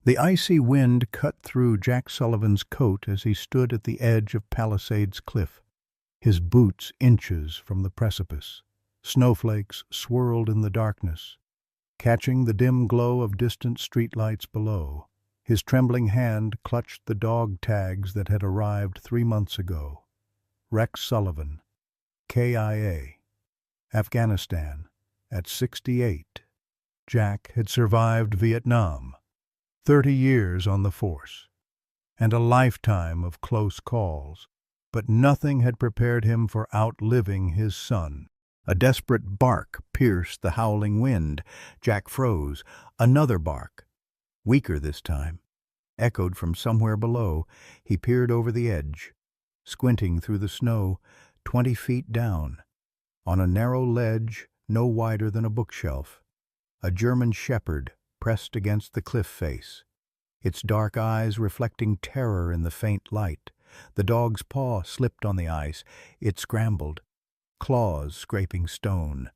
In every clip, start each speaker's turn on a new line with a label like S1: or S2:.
S1: The icy wind cut through Jack Sullivan's coat as he stood at the edge of Palisades Cliff, his boots inches from the precipice. Snowflakes swirled in the darkness, catching the dim glow of distant streetlights below. His trembling hand clutched the dog tags that had arrived 3 months ago. Rex Sullivan, KIA, Afghanistan, at 68. Jack had survived Vietnam, 30 years on the force, and a lifetime of close calls, but nothing had prepared him for outliving his son. A desperate bark pierced the howling wind. Jack froze. Another bark, weaker this time, echoed from somewhere below. He peered over the edge, squinting through the snow, 20 feet down. On a narrow ledge, no wider than a bookshelf, a German shepherd pressed against the cliff face, its dark eyes reflecting terror in the faint light. The dog's paw slipped on the ice. It scrambled, claws scraping stone,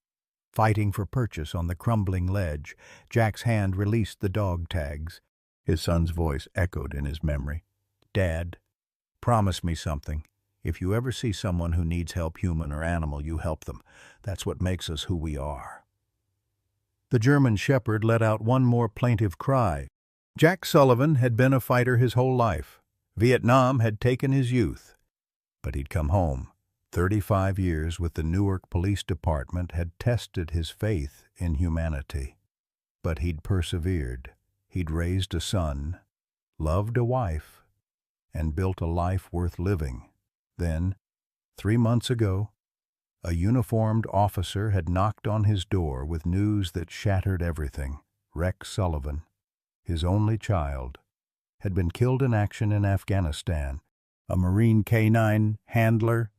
S1: fighting for purchase on the crumbling ledge. Jack's hand released the dog tags. His son's voice echoed in his memory. "Dad, promise me something. If you ever see someone who needs help, human or animal, you help them. That's what makes us who we are." The German shepherd let out one more plaintive cry. Jack Sullivan had been a fighter his whole life. Vietnam had taken his youth. But he'd come home. 35 years with the Newark Police Department had tested his faith in humanity. But he'd persevered. He'd raised a son, loved a wife, and built a life worth living. Then, 3 months ago, a uniformed officer had knocked on his door with news that shattered everything. Rex Sullivan, his only child, had been killed in action in Afghanistan. A Marine K-9 handler,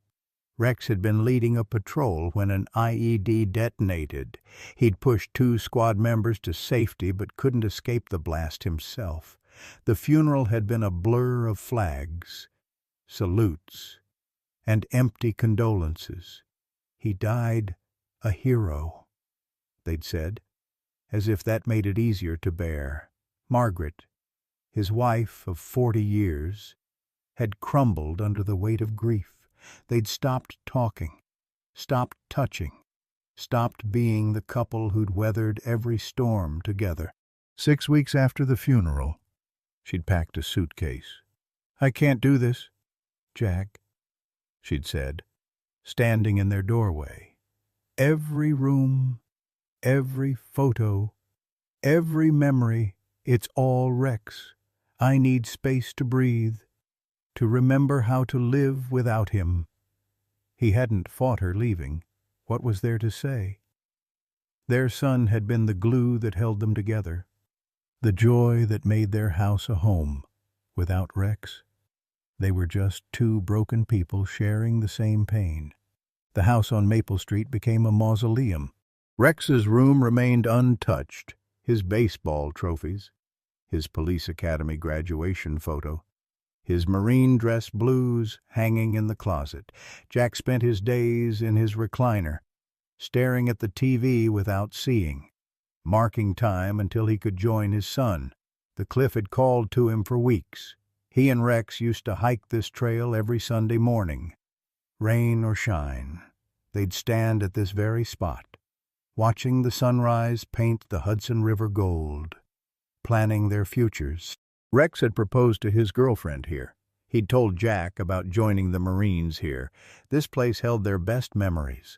S1: Rex had been leading a patrol when an IED detonated. He'd pushed 2 squad members to safety but couldn't escape the blast himself. The funeral had been a blur of flags, salutes, and empty condolences. He died a hero, they'd said, as if that made it easier to bear. Margaret, his wife of 40 years, had crumbled under the weight of grief. They'd stopped talking, stopped touching, stopped being the couple who'd weathered every storm together. 6 weeks after the funeral, she'd packed a suitcase. "I can't do this, Jack," she'd said, standing in their doorway. "Every room, every photo, every memory, it's all Rex. I need space to breathe, to remember how to live without him." He hadn't fought her leaving. What was there to say? Their son had been the glue that held them together, the joy that made their house a home. Without Rex, they were just 2 broken people sharing the same pain. The house on Maple Street became a mausoleum. Rex's room remained untouched, his baseball trophies, his police academy graduation photo, his Marine dress blues hanging in the closet. Jack spent his days in his recliner, staring at the TV without seeing, marking time until he could join his son. The cliff had called to him for weeks. He and Rex used to hike this trail every Sunday morning. Rain or shine, they'd stand at this very spot, watching the sunrise paint the Hudson River gold, planning their futures. Rex had proposed to his girlfriend here. He'd told Jack about joining the Marines here. This place held their best memories,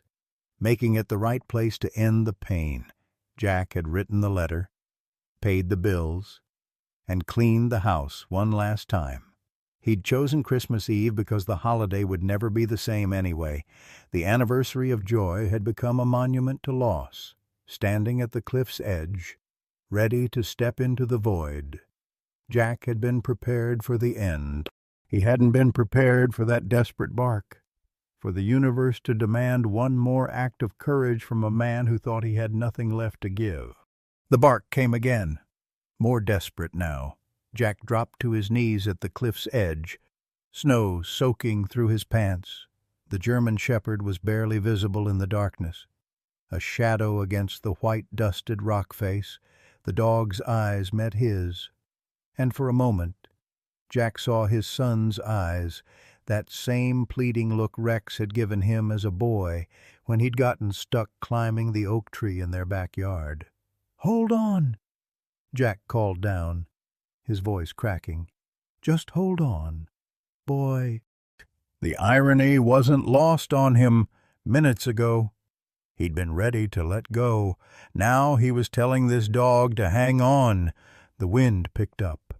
S1: making it the right place to end the pain. Jack had written the letter, paid the bills, and cleaned the house one last time. He'd chosen Christmas Eve because the holiday would never be the same anyway. The anniversary of joy had become a monument to loss. Standing at the cliff's edge, ready to step into the void, Jack had been prepared for the end. He hadn't been prepared for that desperate bark, for the universe to demand one more act of courage from a man who thought he had nothing left to give. The bark came again, more desperate now. Jack dropped to his knees at the cliff's edge, snow soaking through his pants. The German shepherd was barely visible in the darkness, a shadow against the white, dusted rock face. The dog's eyes met his, And for a moment, Jack saw his son's eyes, that same pleading look Rex had given him as a boy when he'd gotten stuck climbing the oak tree in their backyard. "Hold on," Jack called down, his voice cracking. "Just hold on, boy." The irony wasn't lost on him minutes ago. He'd been ready to let go. Now he was telling this dog to hang on. The wind picked up,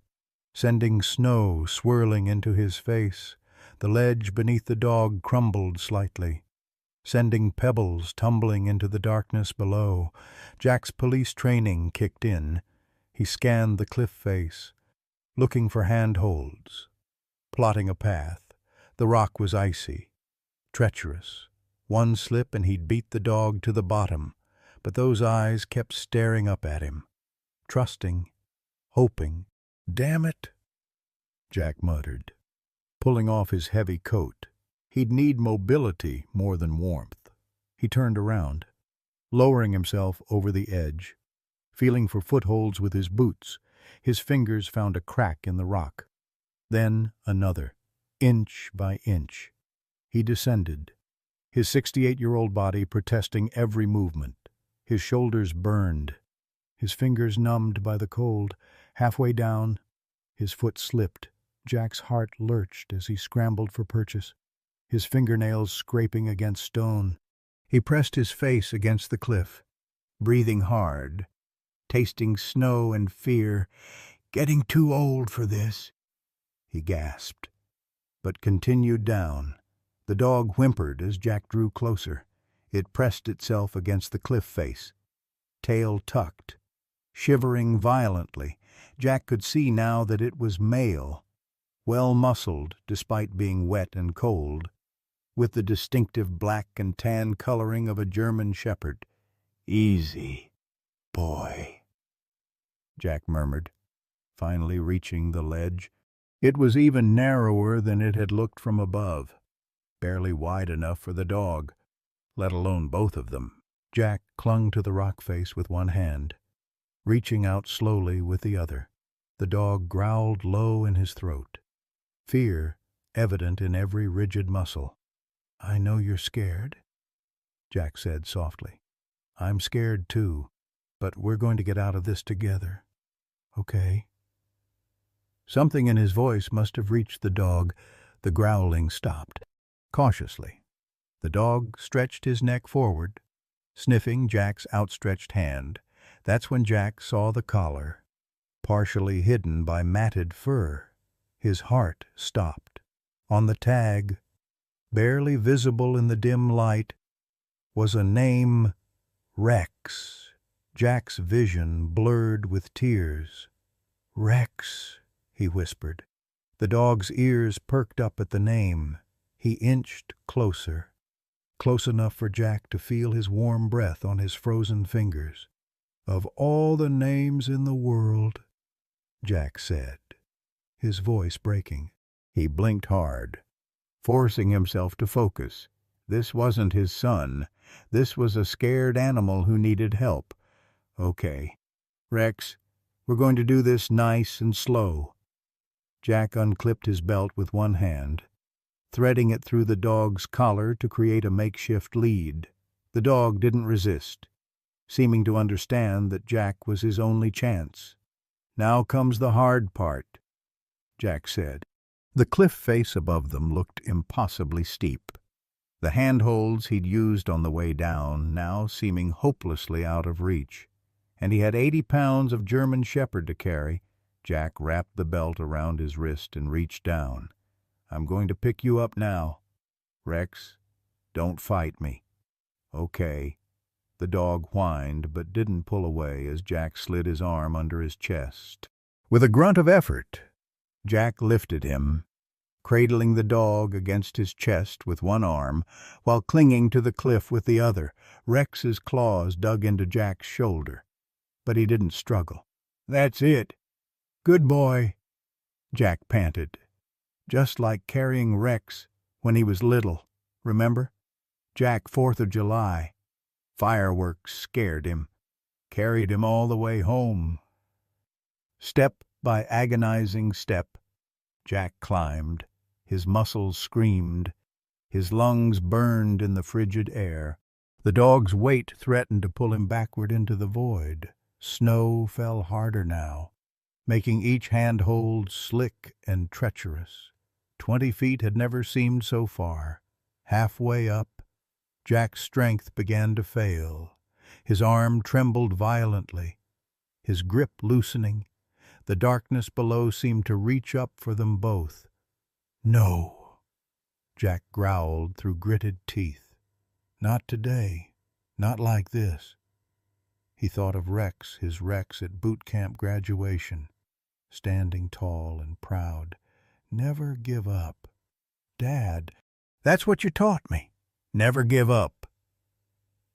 S1: sending snow swirling into his face. The ledge beneath the dog crumbled slightly, sending pebbles tumbling into the darkness below. Jack's police training kicked in. He scanned the cliff face, looking for handholds, plotting a path. The rock was icy, treacherous. One slip and he'd beat the dog to the bottom, but those eyes kept staring up at him, trusting, hoping. "Damn it," Jack muttered, pulling off his heavy coat. He'd need mobility more than warmth. He turned around, lowering himself over the edge, feeling for footholds with his boots. His fingers found a crack in the rock. Then another, inch by inch. He descended, his 68-year-old body protesting every movement. His shoulders burned, his fingers numbed by the cold. Halfway down, his foot slipped. Jack's heart lurched as he scrambled for purchase, his fingernails scraping against stone. He pressed his face against the cliff, breathing hard, tasting snow and fear. "Getting too old for this," he gasped, but continued down. The dog whimpered as Jack drew closer. It pressed itself against the cliff face, tail tucked, shivering violently. Jack could see now that it was male, well-muscled despite being wet and cold, with the distinctive black and tan coloring of a German shepherd. "Easy, boy," Jack murmured, finally reaching the ledge. It was even narrower than it had looked from above, barely wide enough for the dog, let alone both of them. Jack clung to the rock face with one hand, reaching out slowly with the other. The dog growled low in his throat, fear evident in every rigid muscle. "I know you're scared," Jack said softly. "I'm scared too, but we're going to get out of this together. Okay?" Something in his voice must have reached the dog. The growling stopped. Cautiously, the dog stretched his neck forward, sniffing Jack's outstretched hand. That's when Jack saw the collar, partially hidden by matted fur. His heart stopped. On the tag, barely visible in the dim light, was a name, Rex. Jack's vision blurred with tears. "Rex," he whispered. The dog's ears perked up at the name. He inched closer, close enough for Jack to feel his warm breath on his frozen fingers. "Of all the names in the world," Jack said, his voice breaking. He blinked hard, forcing himself to focus. This wasn't his son. This was a scared animal who needed help. "Okay, Rex, we're going to do this nice and slow." Jack unclipped his belt with one hand, threading it through the dog's collar to create a makeshift lead. The dog didn't resist, seeming to understand that Jack was his only chance. "Now comes the hard part," Jack said. The cliff face above them looked impossibly steep, the handholds he'd used on the way down now seeming hopelessly out of reach. And he had 80 pounds of German shepherd to carry. Jack wrapped the belt around his wrist and reached down. "I'm going to pick you up now. Rex, don't fight me." "Okay." The dog whined but didn't pull away as Jack slid his arm under his chest. With a grunt of effort, Jack lifted him, cradling the dog against his chest with one arm while clinging to the cliff with the other. Rex's claws dug into Jack's shoulder, but he didn't struggle. "That's it. Good boy," Jack panted. Just like carrying Rex when he was little, remember? Jack, 4th of July. Fireworks scared him, carried him all the way home. Step By agonizing step, Jack climbed. His muscles screamed. His lungs burned in the frigid air. The dog's weight threatened to pull him backward into the void. Snow fell harder now, making each handhold slick and treacherous. 20 feet had never seemed so far. Halfway up, Jack's strength began to fail. His arm trembled violently, his grip loosening. The darkness below seemed to reach up for them both. "No," Jack growled through gritted teeth. "Not today. Not like this." He thought of Rex, his Rex at boot camp graduation, standing tall and proud. Never give up. "Dad, that's what you taught me. Never give up."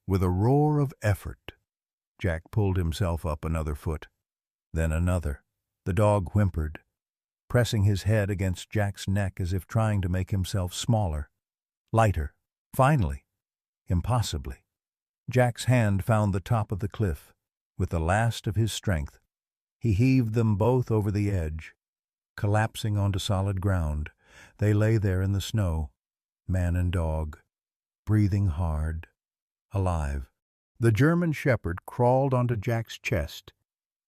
S1: With a roar of effort, Jack pulled himself up another foot, then another. The dog whimpered, pressing his head against Jack's neck as if trying to make himself smaller, lighter. Finally, impossibly, Jack's hand found the top of the cliff. With the last of his strength, he heaved them both over the edge. Collapsing onto solid ground, they lay there in the snow, man and dog, breathing hard, alive. The German shepherd crawled onto Jack's chest,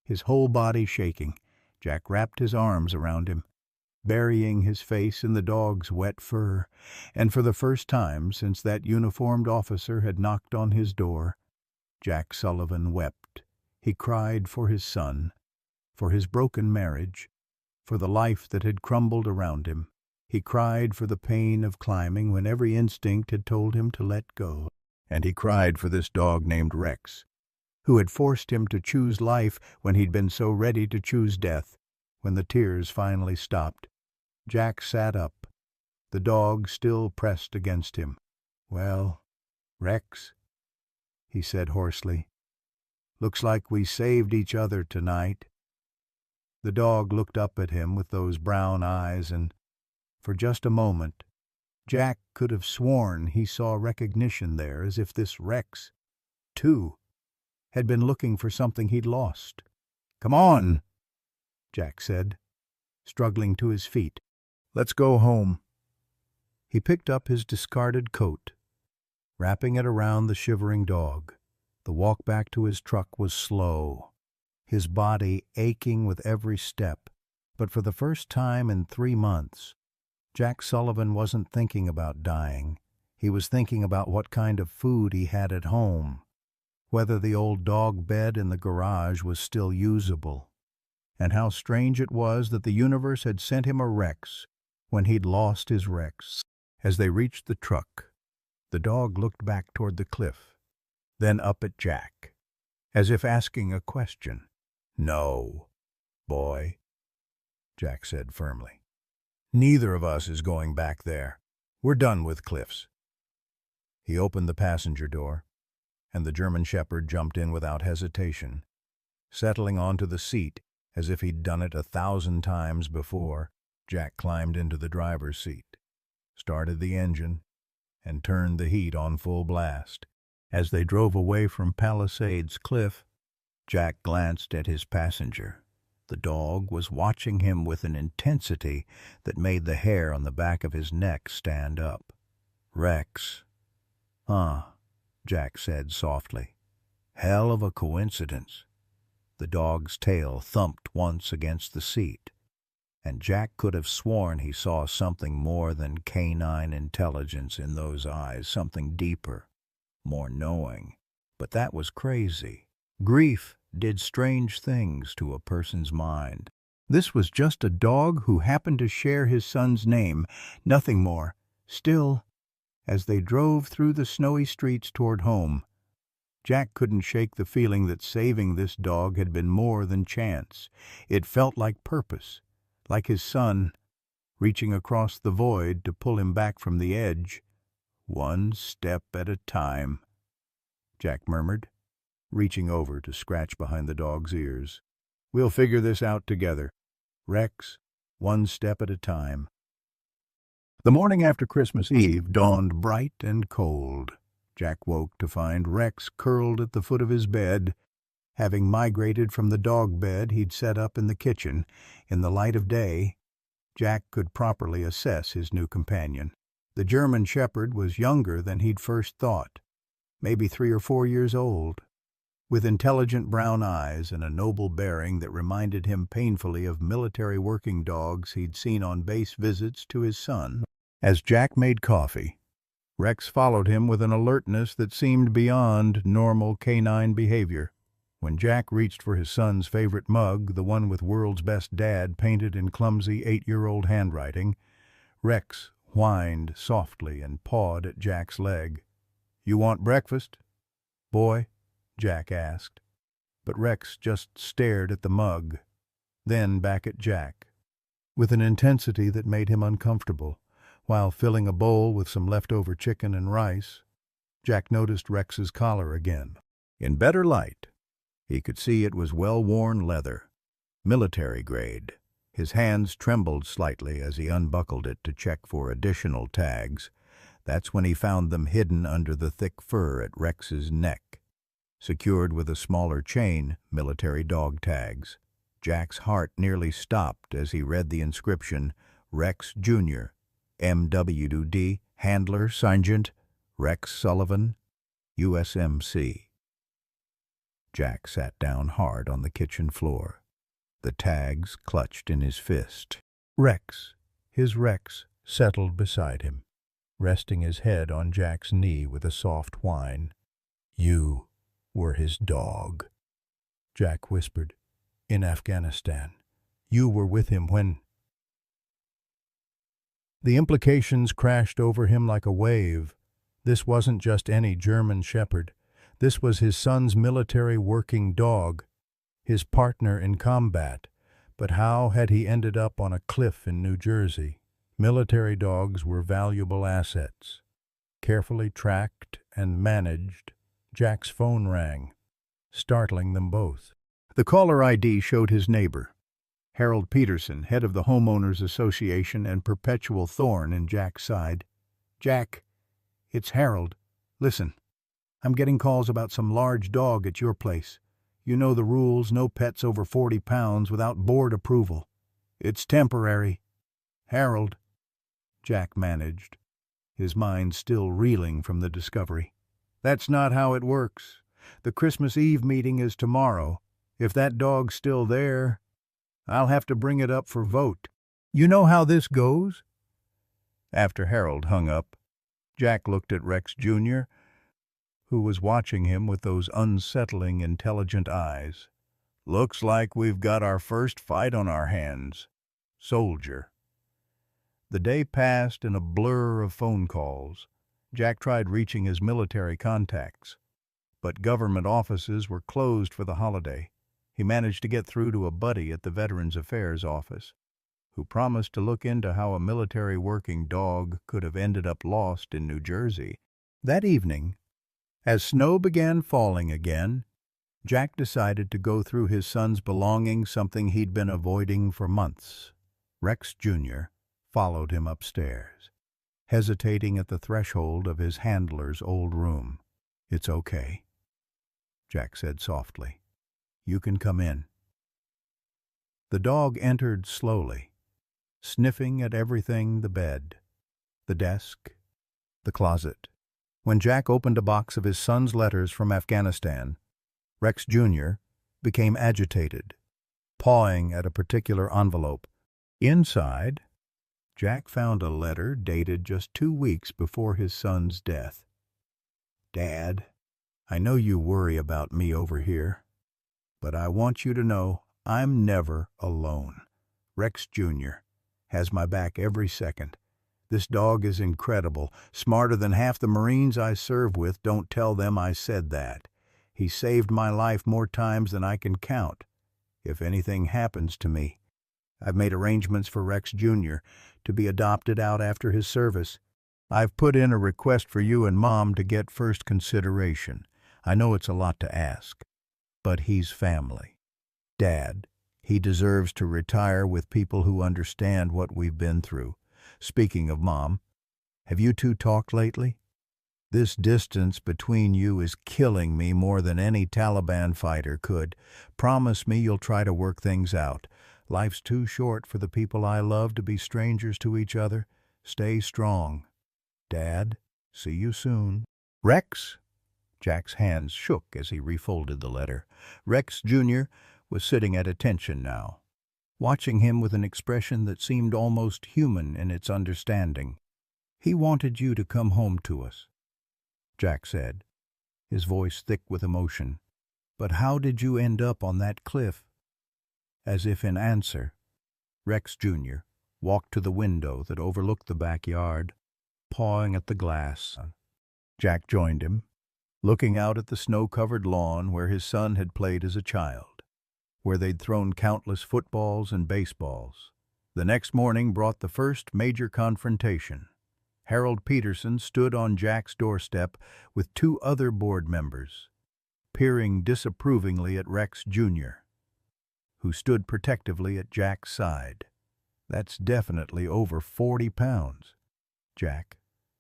S1: his whole body shaking. Jack wrapped his arms around him, burying his face in the dog's wet fur, and for the first time since that uniformed officer had knocked on his door, Jack Sullivan wept. He cried for his son, for his broken marriage, for the life that had crumbled around him. He cried for the pain of climbing when every instinct had told him to let go. And he cried for this dog named Rex, who had forced him to choose life when he'd been so ready to choose death. When the tears finally stopped, Jack sat up, the dog still pressed against him. "Well, Rex," he said hoarsely, "looks like we saved each other tonight." The dog looked up at him with those brown eyes, and for just a moment, Jack could have sworn he saw recognition there, as if this Rex, too, had been looking for something he'd lost. "Come on," Jack said, struggling to his feet. "Let's go home." He picked up his discarded coat, wrapping it around the shivering dog. The walk back to his truck was slow, his body aching with every step. But for the first time in 3 months, Jack Sullivan wasn't thinking about dying. He was thinking about what kind of food he had at home, whether the old dog bed in the garage was still usable, and how strange it was that the universe had sent him a Rex when he'd lost his Rex. As they reached the truck, the dog looked back toward the cliff, then up at Jack, as if asking a question. "No, boy," Jack said firmly. "Neither of us is going back there. We're done with cliffs." He opened the passenger door, and the German shepherd jumped in without hesitation, settling onto the seat as if he'd done it 1,000 times before. Jack climbed into the driver's seat, started the engine, and turned the heat on full blast. As they drove away from Palisades Cliff, Jack glanced at his passenger. The dog was watching him with an intensity that made the hair on the back of his neck stand up. "Rex." "Huh," Jack said softly. "Hell of a coincidence." The dog's tail thumped once against the seat, and Jack could have sworn he saw something more than canine intelligence in those eyes, something deeper, more knowing. But that was crazy. Grief did strange things to a person's mind. This was just a dog who happened to share his son's name, nothing more. Still, as they drove through the snowy streets toward home, Jack couldn't shake the feeling that saving this dog had been more than chance. It felt like purpose, like his son, reaching across the void to pull him back from the edge. "One step at a time," Jack murmured, reaching over to scratch behind the dog's ears. "We'll figure this out together. Rex, one step at a time." The morning after Christmas Eve dawned bright and cold. Jack woke to find Rex curled at the foot of his bed, Having migrated from the dog bed he'd set up in the kitchen, in the light of day, Jack could properly assess his new companion. The German Shepherd was younger than he'd first thought, maybe 3 or 4 years old, with intelligent brown eyes and a noble bearing that reminded him painfully of military working dogs he'd seen on base visits to his son. As Jack made coffee, Rex followed him with an alertness that seemed beyond normal canine behavior. When Jack reached for his son's favorite mug, the one with "World's Best Dad" painted in clumsy 8-year-old handwriting, Rex whined softly and pawed at Jack's leg. "You want breakfast, boy?" Jack asked. But Rex just stared at the mug, then back at Jack, with an intensity that made him uncomfortable. While filling a bowl with some leftover chicken and rice, Jack noticed Rex's collar again. In better light, he could see it was well-worn leather, military grade. His hands trembled slightly as he unbuckled it to check for additional tags. That's when he found them hidden under the thick fur at Rex's neck, secured with a smaller chain, military dog tags. Jack's heart nearly stopped as he read the inscription, "Rex Jr., MWD, Handler, Sergeant, Rex Sullivan, USMC." Jack sat down hard on the kitchen floor, the tags clutched in his fist. His Rex, settled beside him, resting his head on Jack's knee with a soft whine. "You were his dog," Jack whispered. "In Afghanistan. You were with him when—" The implications crashed over him like a wave. This wasn't just any German Shepherd. This was his son's military working dog, his partner in combat. But how had he ended up on a cliff in New Jersey? Military dogs were valuable assets. Carefully tracked and managed, Jack's phone rang, startling them both. The caller ID showed his neighbor, Harold Peterson, head of the Homeowners Association and perpetual thorn in Jack's side. "Jack, it's Harold. Listen, I'm getting calls about some large dog at your place. You know the rules, no pets over 40 pounds without board approval. It's temporary." "Harold," Jack managed, his mind still reeling from the discovery. "That's not how it works. The Christmas Eve meeting is tomorrow. If that dog's still there, I'll have to bring it up for vote. You know how this goes?" After Harold hung up, Jack looked at Rex Jr., who was watching him with those unsettling, intelligent eyes. "Looks like we've got our first fight on our hands, soldier." The day passed in a blur of phone calls. Jack tried reaching his military contacts, but government offices were closed for the holiday. He managed to get through to a buddy at the Veterans Affairs office, who promised to look into how a military working dog could have ended up lost in New Jersey. That evening, as snow began falling again, Jack decided to go through his son's belongings, something he'd been avoiding for months. Rex Jr. followed him upstairs, hesitating at the threshold of his handler's old room. "It's okay," Jack said softly. "You can come in." The dog entered slowly, sniffing at everything: the bed, the desk, the closet. When Jack opened a box of his son's letters from Afghanistan, Rex Jr. became agitated, pawing at a particular envelope. Inside, Jack found a letter dated just 2 weeks before his son's death. "Dad, I know you worry about me over here, but I want you to know I'm never alone. Rex Jr. has my back every second. This dog is incredible, smarter than half the Marines I serve with. Don't tell them I said that. He saved my life more times than I can count. If anything happens to me, I've made arrangements for Rex Jr. to be adopted out after his service. I've put in a request for you and Mom to get first consideration. I know it's a lot to ask, but he's family. Dad, he deserves to retire with people who understand what we've been through. Speaking of Mom, have you two talked lately?" This distance between you is killing me more than any Taliban fighter could. Promise me you'll try to work things out. Life's too short for the people I love to be strangers to each other. Stay strong. Dad, see you soon. Rex? Jack's hands shook as he refolded the letter. Rex Jr. was sitting at attention now, watching him with an expression that seemed almost human in its understanding. He wanted you to come home to us, Jack said, his voice thick with emotion. But how did you end up on that cliff? As if in answer, Rex Jr. walked to the window that overlooked the backyard, pawing at the glass. Jack joined him, looking out at the snow-covered lawn where his son had played as a child, where they'd thrown countless footballs and baseballs. The next morning brought the first major confrontation. Harold Peterson stood on Jack's doorstep with two other board members, peering disapprovingly at Rex Jr., who stood protectively at Jack's side. That's definitely over 40 pounds. Jack,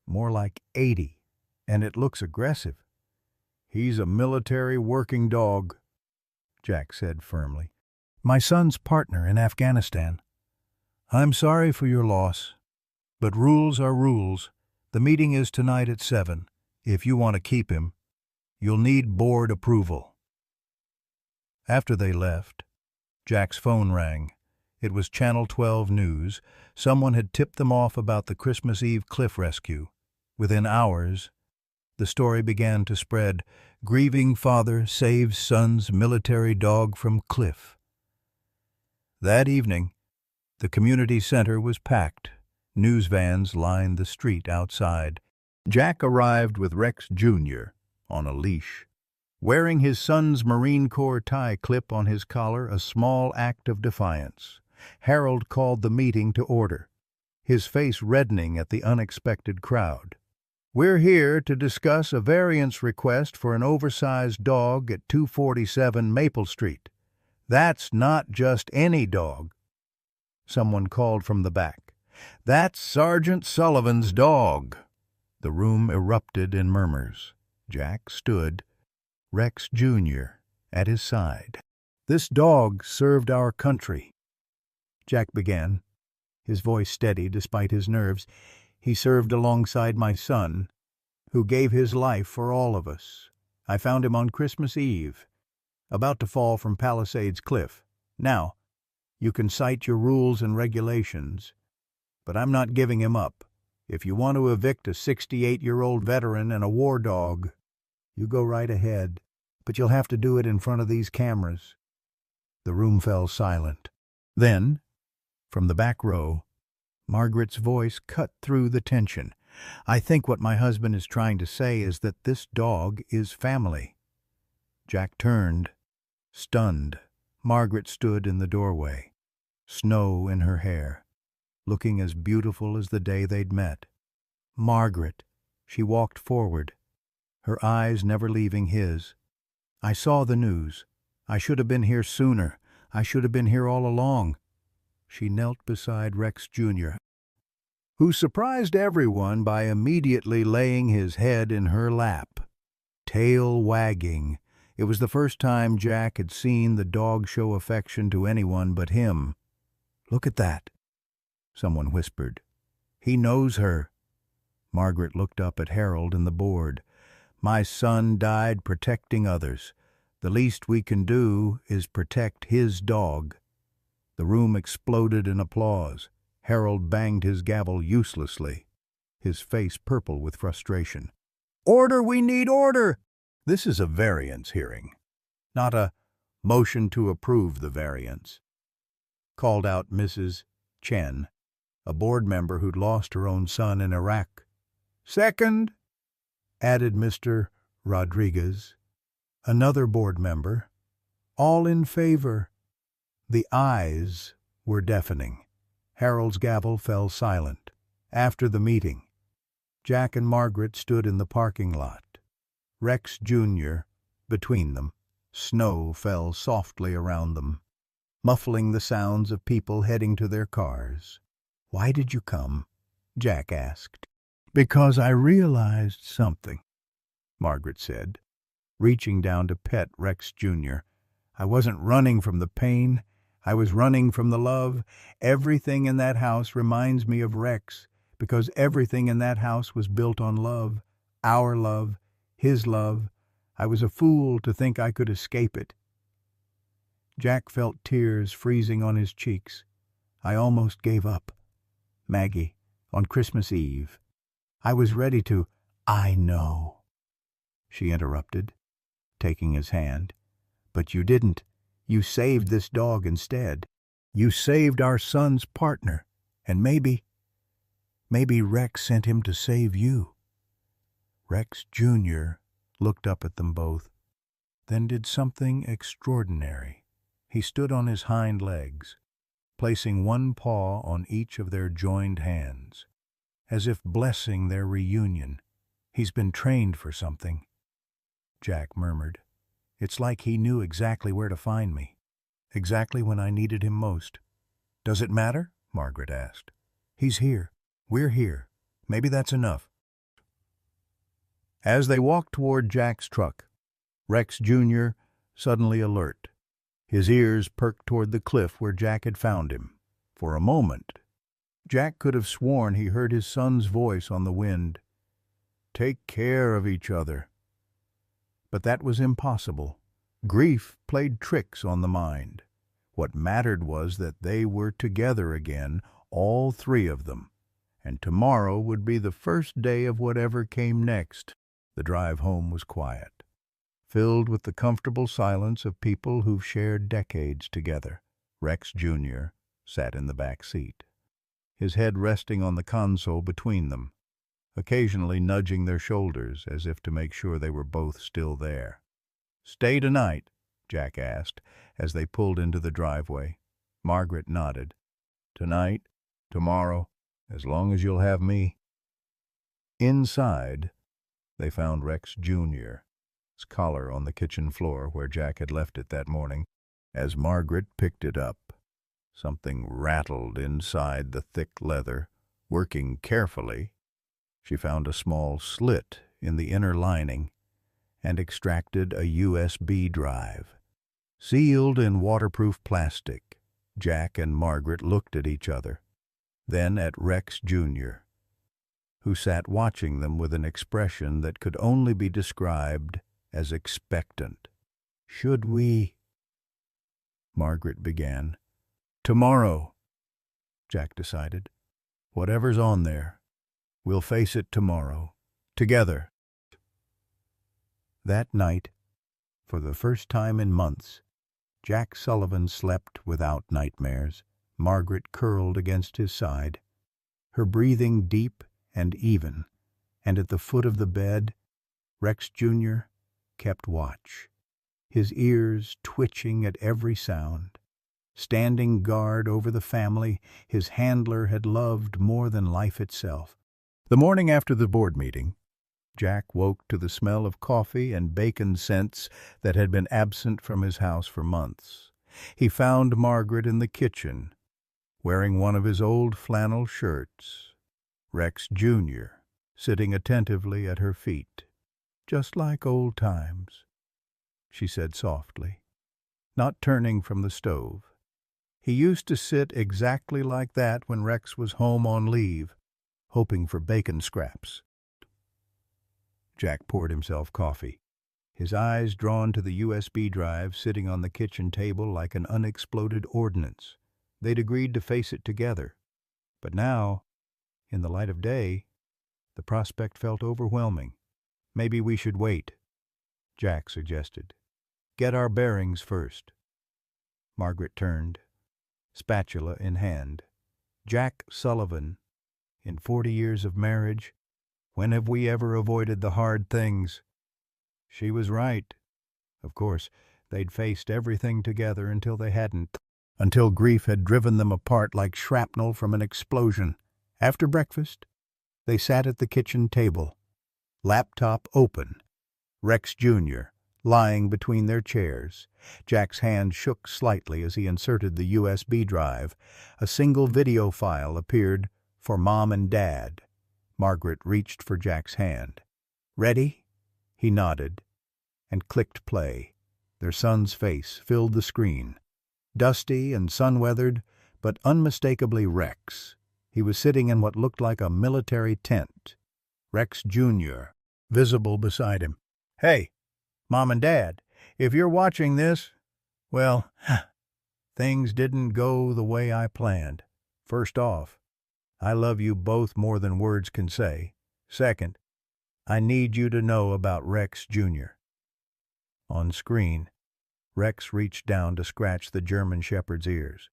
S1: more like 80, and it looks aggressive. He's a military working dog, Jack said firmly. My son's partner in Afghanistan. I'm sorry for your loss, but rules are rules. The meeting is tonight at 7. If you want to keep him, you'll need board approval. After they left, Jack's phone rang. It was Channel 12 News. Someone had tipped them off about the Christmas Eve cliff rescue. Within hours, the story began to spread. Grieving father saves son's military dog from cliff. That evening, the community center was packed. News vans lined the street outside. Jack arrived with Rex Jr. on a leash, wearing his son's Marine Corps tie clip on his collar, a small act of defiance. Harold called the meeting to order, his face reddening at the unexpected crowd. We're here to discuss a variance request for an oversized dog at 247 Maple Street. That's not just any dog. Someone called from the back. That's Sergeant Sullivan's dog. The room erupted in murmurs. Jack stood, Rex Jr. at his side. This dog served our country, Jack began, his voice steady despite his nerves. He served alongside my son, who gave his life for all of us. I found him on Christmas Eve, about to fall from Palisades Cliff. Now, you can cite your rules and regulations, but I'm not giving him up. If you want to evict a 68-year-old veteran and a war dog, you go right ahead, but you'll have to do it in front of these cameras. The room fell silent. Then, from the back row, Margaret's voice cut through the tension. I think what my husband is trying to say is that this dog is family. Jack turned, stunned. Margaret stood in the doorway, snow in her hair, looking as beautiful as the day they'd met. Margaret, she walked forward, her eyes never leaving his. I saw the news. I should have been here sooner. I should have been here all along. She knelt beside Rex Jr., who surprised everyone by immediately laying his head in her lap, tail wagging. It was the first time Jack had seen the dog show affection to anyone but him. Look at that, someone whispered. He knows her. Margaret looked up at Harold and the board. My son died protecting others. The least we can do is protect his dog. The room exploded in applause. Harold banged his gavel uselessly, his face purple with frustration. Order! We need order! This is a variance hearing, not a motion to approve the variance, called out Mrs. Chen, a board member who'd lost her own son in Iraq. Second, added Mr. Rodriguez, another board member. All in favor. The ayes were deafening. Harold's gavel fell silent. After the meeting, Jack and Margaret stood in the parking lot, Rex Jr. between them. Snow fell softly around them, muffling the sounds of people heading to their cars. Why did you come? Jack asked. Because I realized something, Margaret said, reaching down to pet Rex Jr. I wasn't running from the pain. I was running from the love. Everything in that house reminds me of Rex, because everything in that house was built on love. Our love, his love. I was a fool to think I could escape it. Jack felt tears freezing on his cheeks. I almost gave up. Maggie, on Christmas Eve. I was ready to— I know, she interrupted, taking his hand. But you didn't. You saved this dog instead. You saved our son's partner. And maybe Rex sent him to save you. Rex Jr. looked up at them both, then did something extraordinary. He stood on his hind legs, placing one paw on each of their joined hands, as if blessing their reunion. He's been trained for something, Jack murmured. It's like he knew exactly where to find me, exactly when I needed him most. Does it matter? Margaret asked. He's here. We're here. Maybe that's enough. As they walked toward Jack's truck, Rex Jr. suddenly alert. His ears perked toward the cliff where Jack had found him. For a moment, Jack could have sworn he heard his son's voice on the wind. Take care of each other. But that was impossible. Grief played tricks on the mind. What mattered was that they were together again, all three of them, and tomorrow would be the first day of whatever came next. The drive home was quiet, filled with the comfortable silence of people who've shared decades together. Rex Jr. sat in the back seat, his head resting on the console between them, occasionally nudging their shoulders as if to make sure they were both still there. Stay tonight? Jack asked as they pulled into the driveway. Margaret nodded. Tonight, tomorrow, as long as you'll have me. Inside, they found Rex Jr., his collar on the kitchen floor where Jack had left it that morning. As Margaret picked it up, something rattled inside the thick leather. Working carefully, she found a small slit in the inner lining and extracted a USB drive. Sealed in waterproof plastic, Jack and Margaret looked at each other, then at Rex Jr., who sat watching them with an expression that could only be described as expectant. Should we? Margaret began. Tomorrow, Jack decided. Whatever's on there, we'll face it tomorrow, together. That night, for the first time in months, Jack Sullivan slept without nightmares. Margaret curled against his side, her breathing deep and even, and at the foot of the bed, Rex Jr. kept watch, his ears twitching at every sound. Standing guard over the family his handler had loved more than life itself. The morning after the board meeting, Jack woke to the smell of coffee and bacon scents that had been absent from his house for months. He found Margaret in the kitchen, wearing one of his old flannel shirts. Rex Jr. sitting attentively at her feet. Just like old times, she said softly, not turning from the stove. He used to sit exactly like that when Rex was home on leave, hoping for bacon scraps. Jack poured himself coffee, his eyes drawn to the USB drive sitting on the kitchen table like an unexploded ordnance. They'd agreed to face it together. But now, in the light of day, the prospect felt overwhelming. Maybe we should wait, Jack suggested. Get our bearings first. Margaret turned, spatula in hand. Jack Sullivan, in 40 years of marriage, when have we ever avoided the hard things? She was right. Of course, they'd faced everything together until they hadn't, until grief had driven them apart like shrapnel from an explosion. After breakfast, they sat at the kitchen table, laptop open, Rex Jr. lying between their chairs. Jack's hand shook slightly as he inserted the USB drive. A single video file appeared for Mom and Dad. Margaret reached for Jack's hand. "Ready?" He nodded and clicked play. Their son's face filled the screen. Dusty and sun-weathered, but unmistakably Rex. He was sitting in what looked like a military tent. Rex Jr., visible beside him. "Hey, Mom and Dad, if you're watching this, well, things didn't go the way I planned. First off, I love you both more than words can say. Second, I need you to know about Rex Jr." On screen, Rex reached down to scratch the German Shepherd's ears.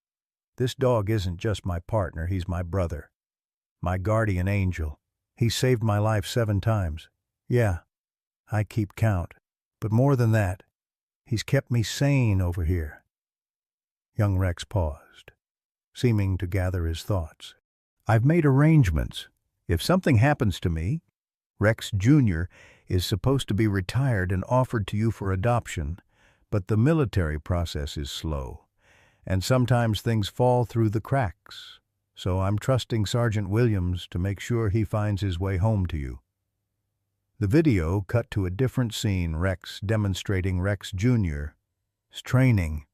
S1: "This dog isn't just my partner, he's my brother. My guardian angel. He saved my life 7 times. Yeah, I keep count. But more than that, he's kept me sane over here." Young Rex paused, seeming to gather his thoughts. "I've made arrangements. If something happens to me, Rex Jr. is supposed to be retired and offered to you for adoption, but the military process is slow, and sometimes things fall through the cracks, so I'm trusting Sergeant Williams to make sure he finds his way home to you." The video cut to a different scene, Rex demonstrating Rex Jr.'s training.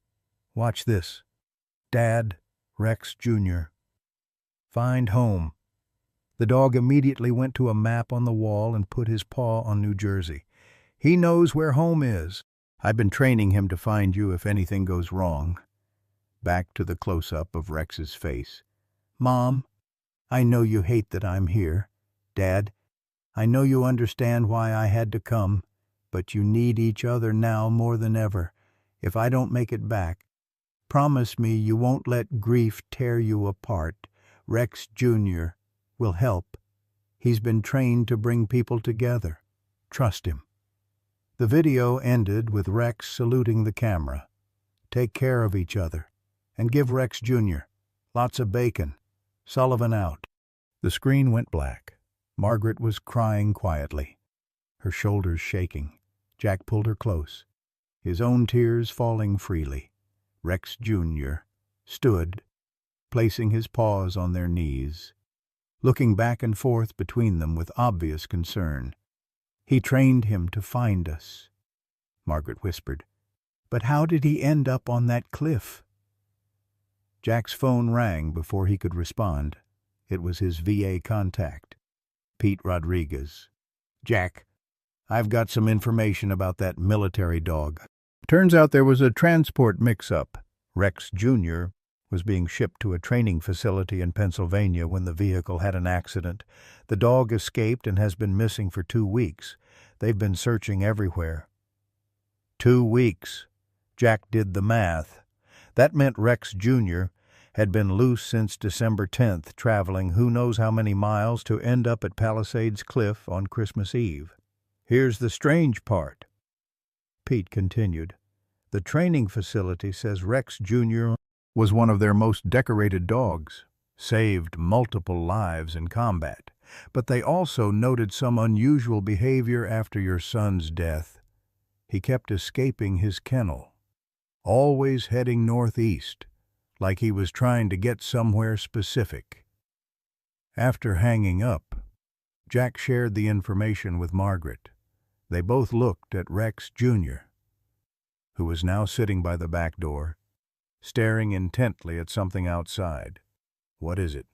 S1: "Watch this. Dad, Rex Jr. Find home." The dog immediately went to a map on the wall and put his paw on New Jersey. "He knows where home is. I've been training him to find you if anything goes wrong." Back to the close-up of Rex's face. "Mom, I know you hate that I'm here. Dad, I know you understand why I had to come, but you need each other now more than ever. If I don't make it back, promise me you won't let grief tear you apart. Rex Jr. will help. He's been trained to bring people together. Trust him." The video ended with Rex saluting the camera. "Take care of each other, and give Rex Jr. lots of bacon. Sullivan out." The screen went black. Margaret was crying quietly, her shoulders shaking. Jack pulled her close, his own tears falling freely. Rex Jr. stood, placing his paws on their knees, looking back and forth between them with obvious concern. "He trained him to find us," Margaret whispered. "But how did he end up on that cliff?" Jack's phone rang before he could respond. It was his VA contact, Pete Rodriguez. "Jack, I've got some information about that military dog. Turns out there was a transport mix-up. Rex Jr. was being shipped to a training facility in Pennsylvania when the vehicle had an accident. The dog escaped and has been missing for 2 weeks. They've been searching everywhere." 2 weeks. Jack did the math. That meant Rex Jr. had been loose since December 10th, traveling who knows how many miles to end up at Palisades Cliff on Christmas Eve. "Here's the strange part," Pete continued. "The training facility says Rex Jr. was one of their most decorated dogs, saved multiple lives in combat, but they also noted some unusual behavior after your son's death. He kept escaping his kennel, always heading northeast, like he was trying to get somewhere specific." After hanging up, Jack shared the information with Margaret. They both looked at Rex Jr., who was now sitting by the back door, staring intently at something outside. "What is it,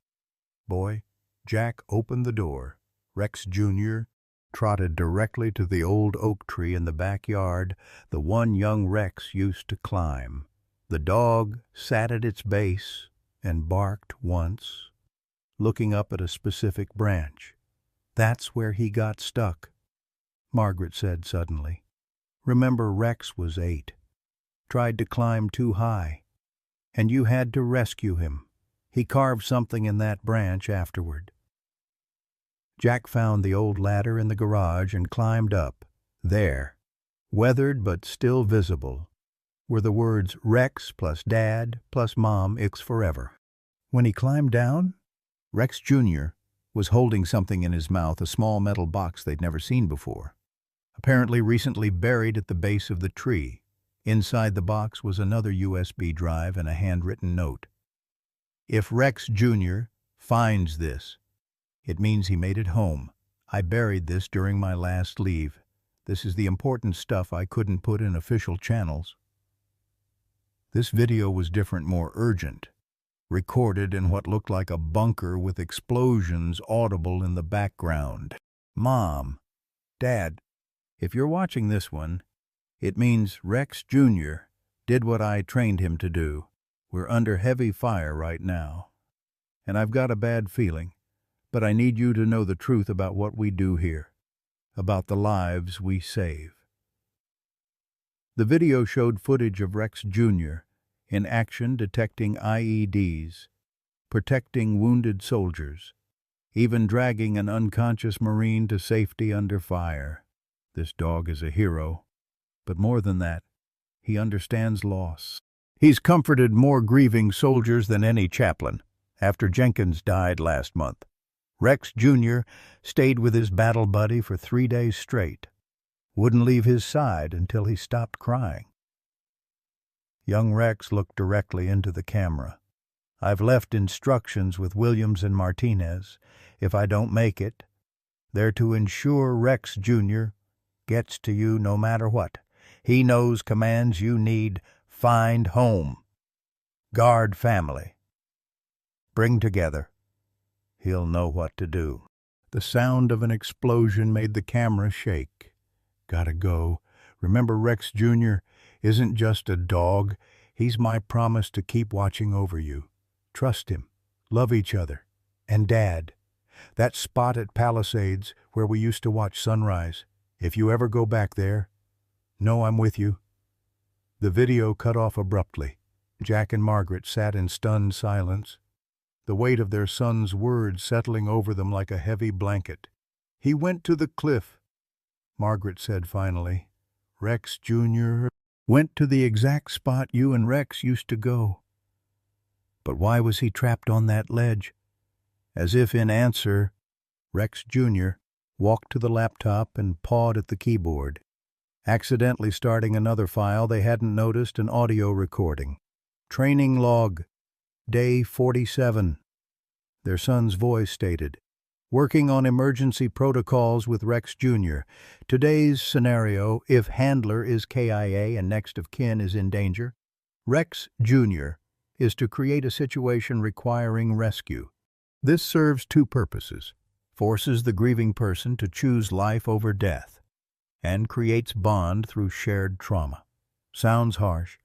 S1: boy?" Jack opened the door. Rex Jr. trotted directly to the old oak tree in the backyard, the one young Rex used to climb. The dog sat at its base and barked once, looking up at a specific branch. "That's where he got stuck," Margaret said suddenly. "Remember, Rex was 8. Tried to climb too high, and you had to rescue him. He carved something in that branch afterward." Jack found the old ladder in the garage and climbed up. There, weathered but still visible, were the words Rex plus Dad plus Mom Ix forever. When he climbed down, Rex Jr. was holding something in his mouth, a small metal box they'd never seen before, apparently recently buried at the base of the tree. Inside the box was another USB drive and a handwritten note. "If Rex Jr. finds this, It means he made it home. I buried this during my last leave. This is the important stuff I couldn't put in official channels. This video was different, more urgent, recorded in what looked like a bunker with explosions audible in the background. Mom, Dad, if you're watching this one, it means Rex Jr. did what I trained him to do. We're under heavy fire right now, and I've got a bad feeling, but I need you to know the truth about what we do here, about the lives we save. The video showed footage of Rex Jr. in action detecting IEDs, protecting wounded soldiers, even dragging an unconscious Marine to safety under fire. This dog is a hero, but more than that, he understands loss. He's comforted more grieving soldiers than any chaplain. After Jenkins died last month, Rex Jr. stayed with his battle buddy for 3 days straight, wouldn't leave his side until he stopped crying. Young Rex looked directly into the camera. I've left instructions with Williams and Martinez. If I don't make it, they're to ensure Rex Jr. gets to you no matter what. He knows commands you need: find home, guard family, bring together. He'll know what to do. The sound of an explosion made the camera shake. Gotta go. Remember, Rex Jr. isn't just a dog. He's my promise to keep watching over you. Trust him. Love each other. And Dad, that spot at Palisades where we used to watch sunrise, if you ever go back there, know I'm with you. The video cut off abruptly. Jack and Margaret sat in stunned silence, the weight of their son's words settling over them like a heavy blanket. He went to the cliff, Margaret said finally. Rex Jr. went to the exact spot you and Rex used to go. But why was he trapped on that ledge? As if in answer, Rex Jr. walked to the laptop and pawed at the keyboard, accidentally starting another file they hadn't noticed, an audio recording. Training log, day 47. Their son's voice stated, working on emergency protocols with Rex Jr. Today's scenario: if handler is KIA and next of kin is in danger, Rex Jr. is to create a situation requiring rescue. This serves two purposes: forces the grieving person to choose life over death, and creates bond through shared trauma. Sounds harsh,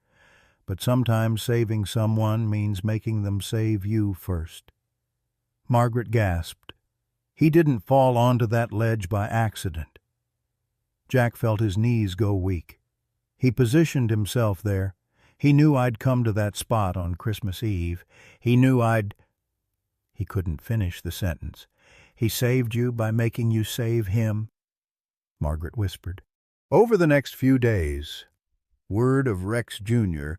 S1: but sometimes saving someone means making them save you first. Margaret gasped. He didn't fall onto that ledge by accident. Jack felt his knees go weak. He positioned himself there. He knew I'd come to that spot on Christmas Eve. He knew I'd... He couldn't finish the sentence. He saved you by making you save him, Margaret whispered. Over the next few days, word of Rex Jr.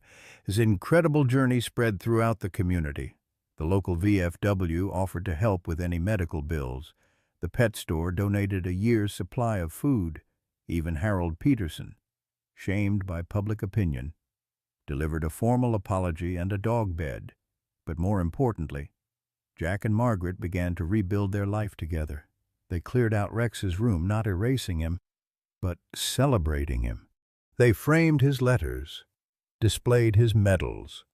S1: his incredible journey spread throughout the community. The local VFW offered to help with any medical bills. The pet store donated a year's supply of food. Even Harold Peterson, shamed by public opinion, delivered a formal apology and a dog bed. But more importantly, Jack and Margaret began to rebuild their life together. They cleared out Rex's room, not erasing him, but celebrating him. They framed his letters, displayed his medals,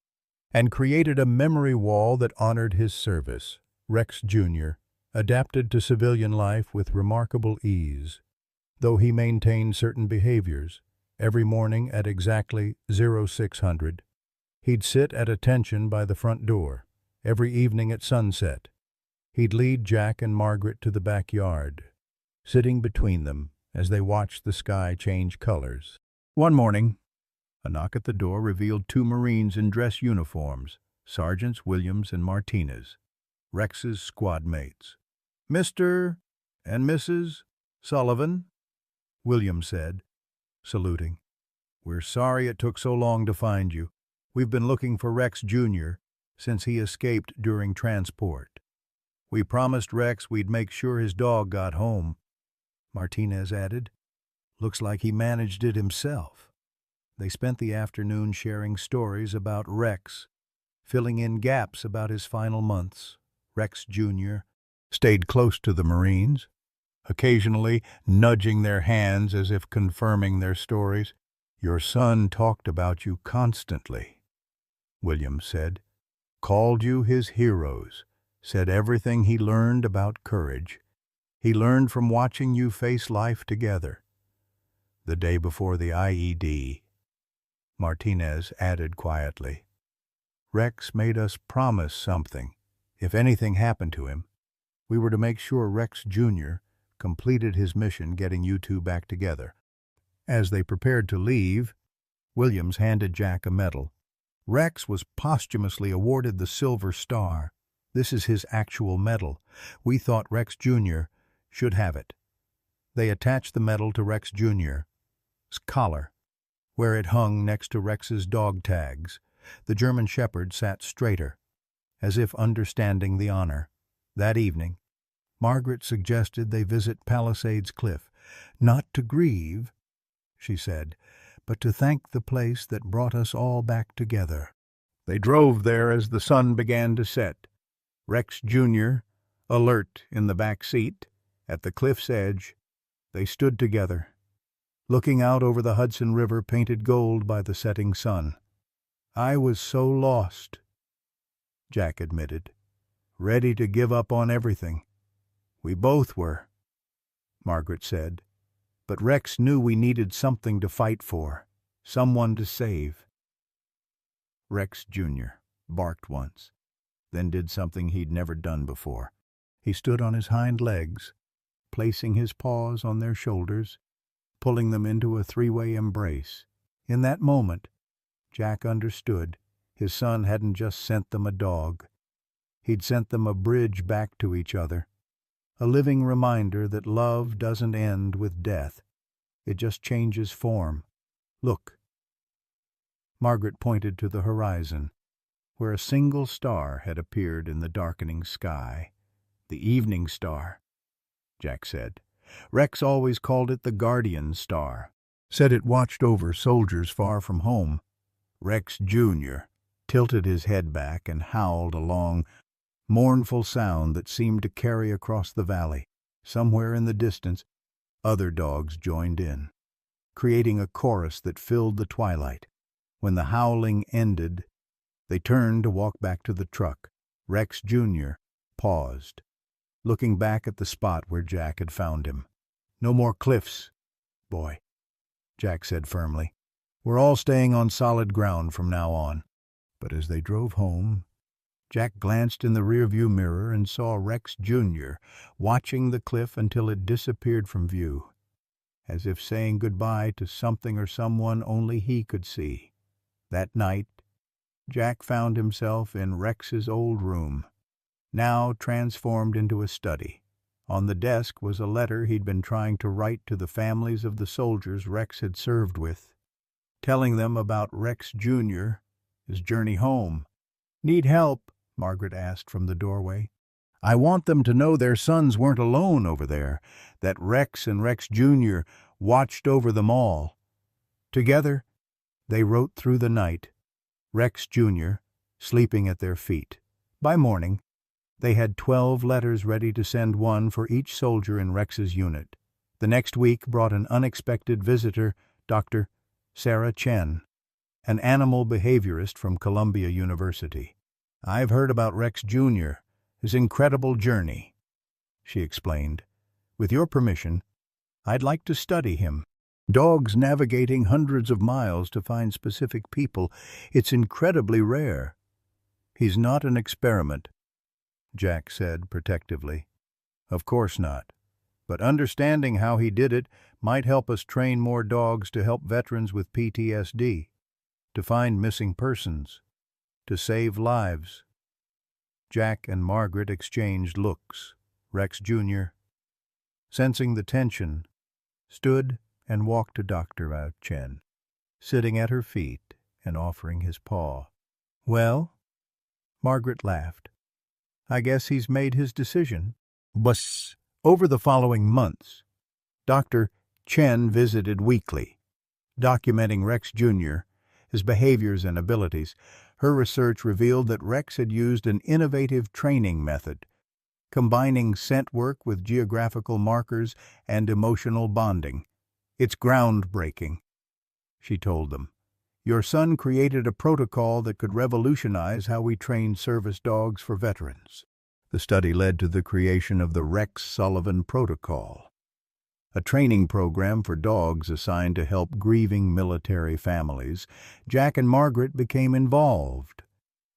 S1: and created a memory wall that honored his service. Rex Jr. adapted to civilian life with remarkable ease. Though he maintained certain behaviors, every morning at exactly 0600, he'd sit at attention by the front door. Every evening at sunset, he'd lead Jack and Margaret to the backyard, sitting between them as they watched the sky change colors. One morning, a knock at the door revealed two Marines in dress uniforms, Sergeants Williams and Martinez, Rex's squad mates. "Mr. and Mrs. Sullivan," Williams said, saluting. "We're sorry it took so long to find you. We've been looking for Rex Jr. since he escaped during transport. We promised Rex we'd make sure his dog got home," Martinez added. "Looks like he managed it himself." They spent the afternoon sharing stories about Rex, filling in gaps about his final months. Rex Jr. stayed close to the Marines, occasionally nudging their hands as if confirming their stories. "Your son talked about you constantly," Williams said. "Called you his heroes, said everything he learned about courage. He learned from watching you face life together." The day before the IED, Martinez added quietly, "Rex made us promise something. If anything happened to him, we were to make sure Rex Jr. completed his mission getting you two back together." As they prepared to leave, Williams handed Jack a medal. "Rex was posthumously awarded the Silver Star. This is his actual medal. We thought Rex Jr. should have it." They attached the medal to Rex Jr.'s collar, where it hung next to Rex's dog tags. The German Shepherd sat straighter, as if understanding the honor. That evening, Margaret suggested they visit Palisades Cliff. "Not to grieve," she said, "but to thank the place that brought us all back together." They drove there as the sun began to set. Rex Jr., alert in the back seat, at the cliff's edge, they stood together, looking out over the Hudson River painted gold by the setting sun. "I was so lost," Jack admitted, "ready to give up on everything." "We both were," Margaret said, "but Rex knew we needed something to fight for, someone to save." Rex Jr. barked once, then did something he'd never done before. He stood on his hind legs, placing his paws on their shoulders, pulling them into a three-way embrace. In that moment, Jack understood his son hadn't just sent them a dog. He'd sent them a bridge back to each other, a living reminder that love doesn't end with death. It just changes form. "Look." Margaret pointed to the horizon, where a single star had appeared in the darkening sky. "The evening star," Jack said. "Rex always called it the guardian star. Said it watched over soldiers far from home." Rex Jr. tilted his head back and howled a long, mournful sound that seemed to carry across the valley. Somewhere in the distance, other dogs joined in, creating a chorus that filled the twilight. When the howling ended, they turned to walk back to the truck. Rex Jr. paused, looking back at the spot where Jack had found him. "No more cliffs, boy," Jack said firmly. "We're all staying on solid ground from now on." But as they drove home, Jack glanced in the rearview mirror and saw Rex Jr. watching the cliff until it disappeared from view, as if saying goodbye to something or someone only he could see. That night, Jack found himself in Rex's old room, now transformed into a study. On the desk was a letter he'd been trying to write to the families of the soldiers Rex had served with, telling them about Rex Jr., his journey home. "Need help?" Margaret asked from the doorway. "I want them to know their sons weren't alone over there, that Rex and Rex Jr. watched over them all." Together, they wrote through the night, Rex Jr. sleeping at their feet. By morning, they had 12 letters ready to send, one for each soldier in Rex's unit. The next week brought an unexpected visitor, Dr. Sarah Chen, an animal behaviorist from Columbia University. "I've heard about Rex Jr., his incredible journey," she explained. "With your permission, I'd like to study him. Dogs navigating hundreds of miles to find specific people, it's incredibly rare." "He's not an experiment," Jack said protectively. "Of course not. But understanding how he did it might help us train more dogs to help veterans with PTSD, to find missing persons, to save lives." Jack and Margaret exchanged looks. Rex Jr., sensing the tension, stood and walked to Dr. Chen, sitting at her feet and offering his paw. "Well?" Margaret laughed. "I guess he's made his decision." But over the following months, Dr. Chen visited weekly, documenting Rex Jr., his behaviors and abilities. Her research revealed that Rex had used an innovative training method, combining scent work with geographical markers and emotional bonding. It's groundbreaking, she told them. Your son created a protocol that could revolutionize how we train service dogs for veterans. The study led to the creation of the Rex Sullivan Protocol, a training program for dogs assigned to help grieving military families. Jack and Margaret became involved,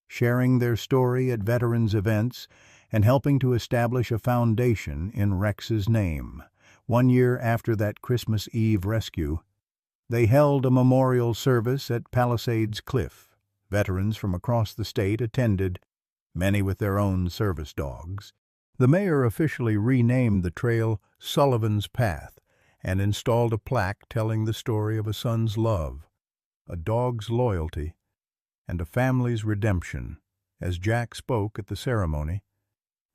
S1: sharing their story at veterans events and helping to establish a foundation in Rex's name. 1 year after that Christmas Eve rescue, they held a memorial service at Palisades Cliff. Veterans from across the state attended, many with their own service dogs. The mayor officially renamed the trail Sullivan's Path and installed a plaque telling the story of a son's love, a dog's loyalty, and a family's redemption. As Jack spoke at the ceremony,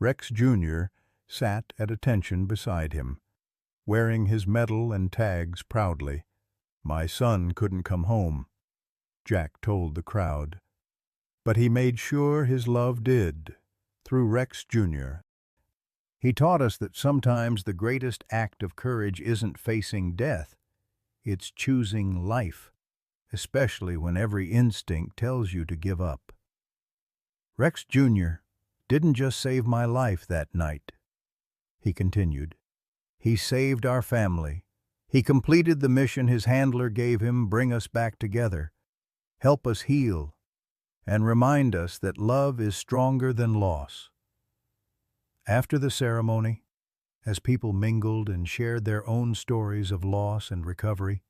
S1: Rex Jr. sat at attention beside him, wearing his medal and tags proudly. "My son couldn't come home," Jack told the crowd, "but he made sure his love did, through Rex Jr. He taught us that sometimes the greatest act of courage isn't facing death, it's choosing life, especially when every instinct tells you to give up. Rex Jr. didn't just save my life that night," he continued. "He saved our family. He completed the mission his handler gave him, bring us back together, help us heal, and remind us that love is stronger than loss." After the ceremony, as people mingled and shared their own stories of loss and recovery,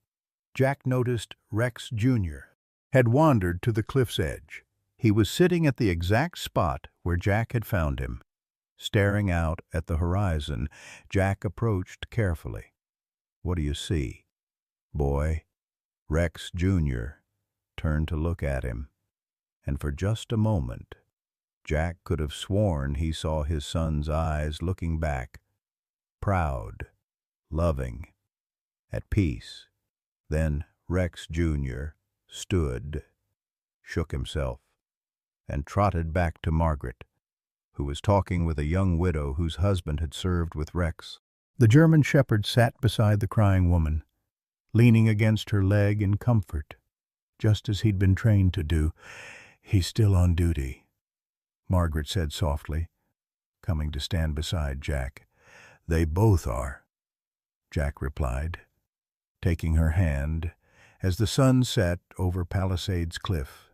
S1: Jack noticed Rex Jr. had wandered to the cliff's edge. He was sitting at the exact spot where Jack had found him. Staring out at the horizon, Jack approached carefully. "What do you see, boy?" Rex Jr. turned to look at him, and for just a moment, Jack could have sworn he saw his son's eyes looking back, proud, loving, at peace. Then Rex Jr. stood, shook himself, and trotted back to Margaret, who was talking with a young widow whose husband had served with Rex. The German shepherd sat beside the crying woman, leaning against her leg in comfort, just as he'd been trained to do. "He's still on duty," Margaret said softly, coming to stand beside Jack. "They both are," Jack replied, taking her hand as the sun set over Palisades Cliff,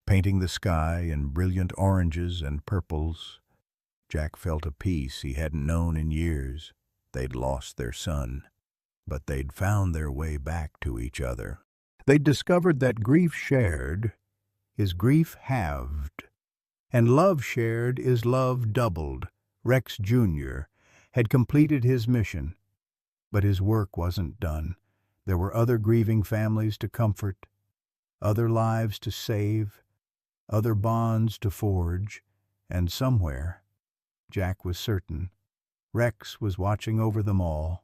S1: painting the sky in brilliant oranges and purples. Jack felt a peace he hadn't known in years. They'd lost their son, but they'd found their way back to each other. They'd discovered that grief shared is grief halved, and love shared is love doubled. Rex Jr. had completed his mission, but his work wasn't done. There were other grieving families to comfort, other lives to save, other bonds to forge, and somewhere, Jack was certain, Rex was watching over them all,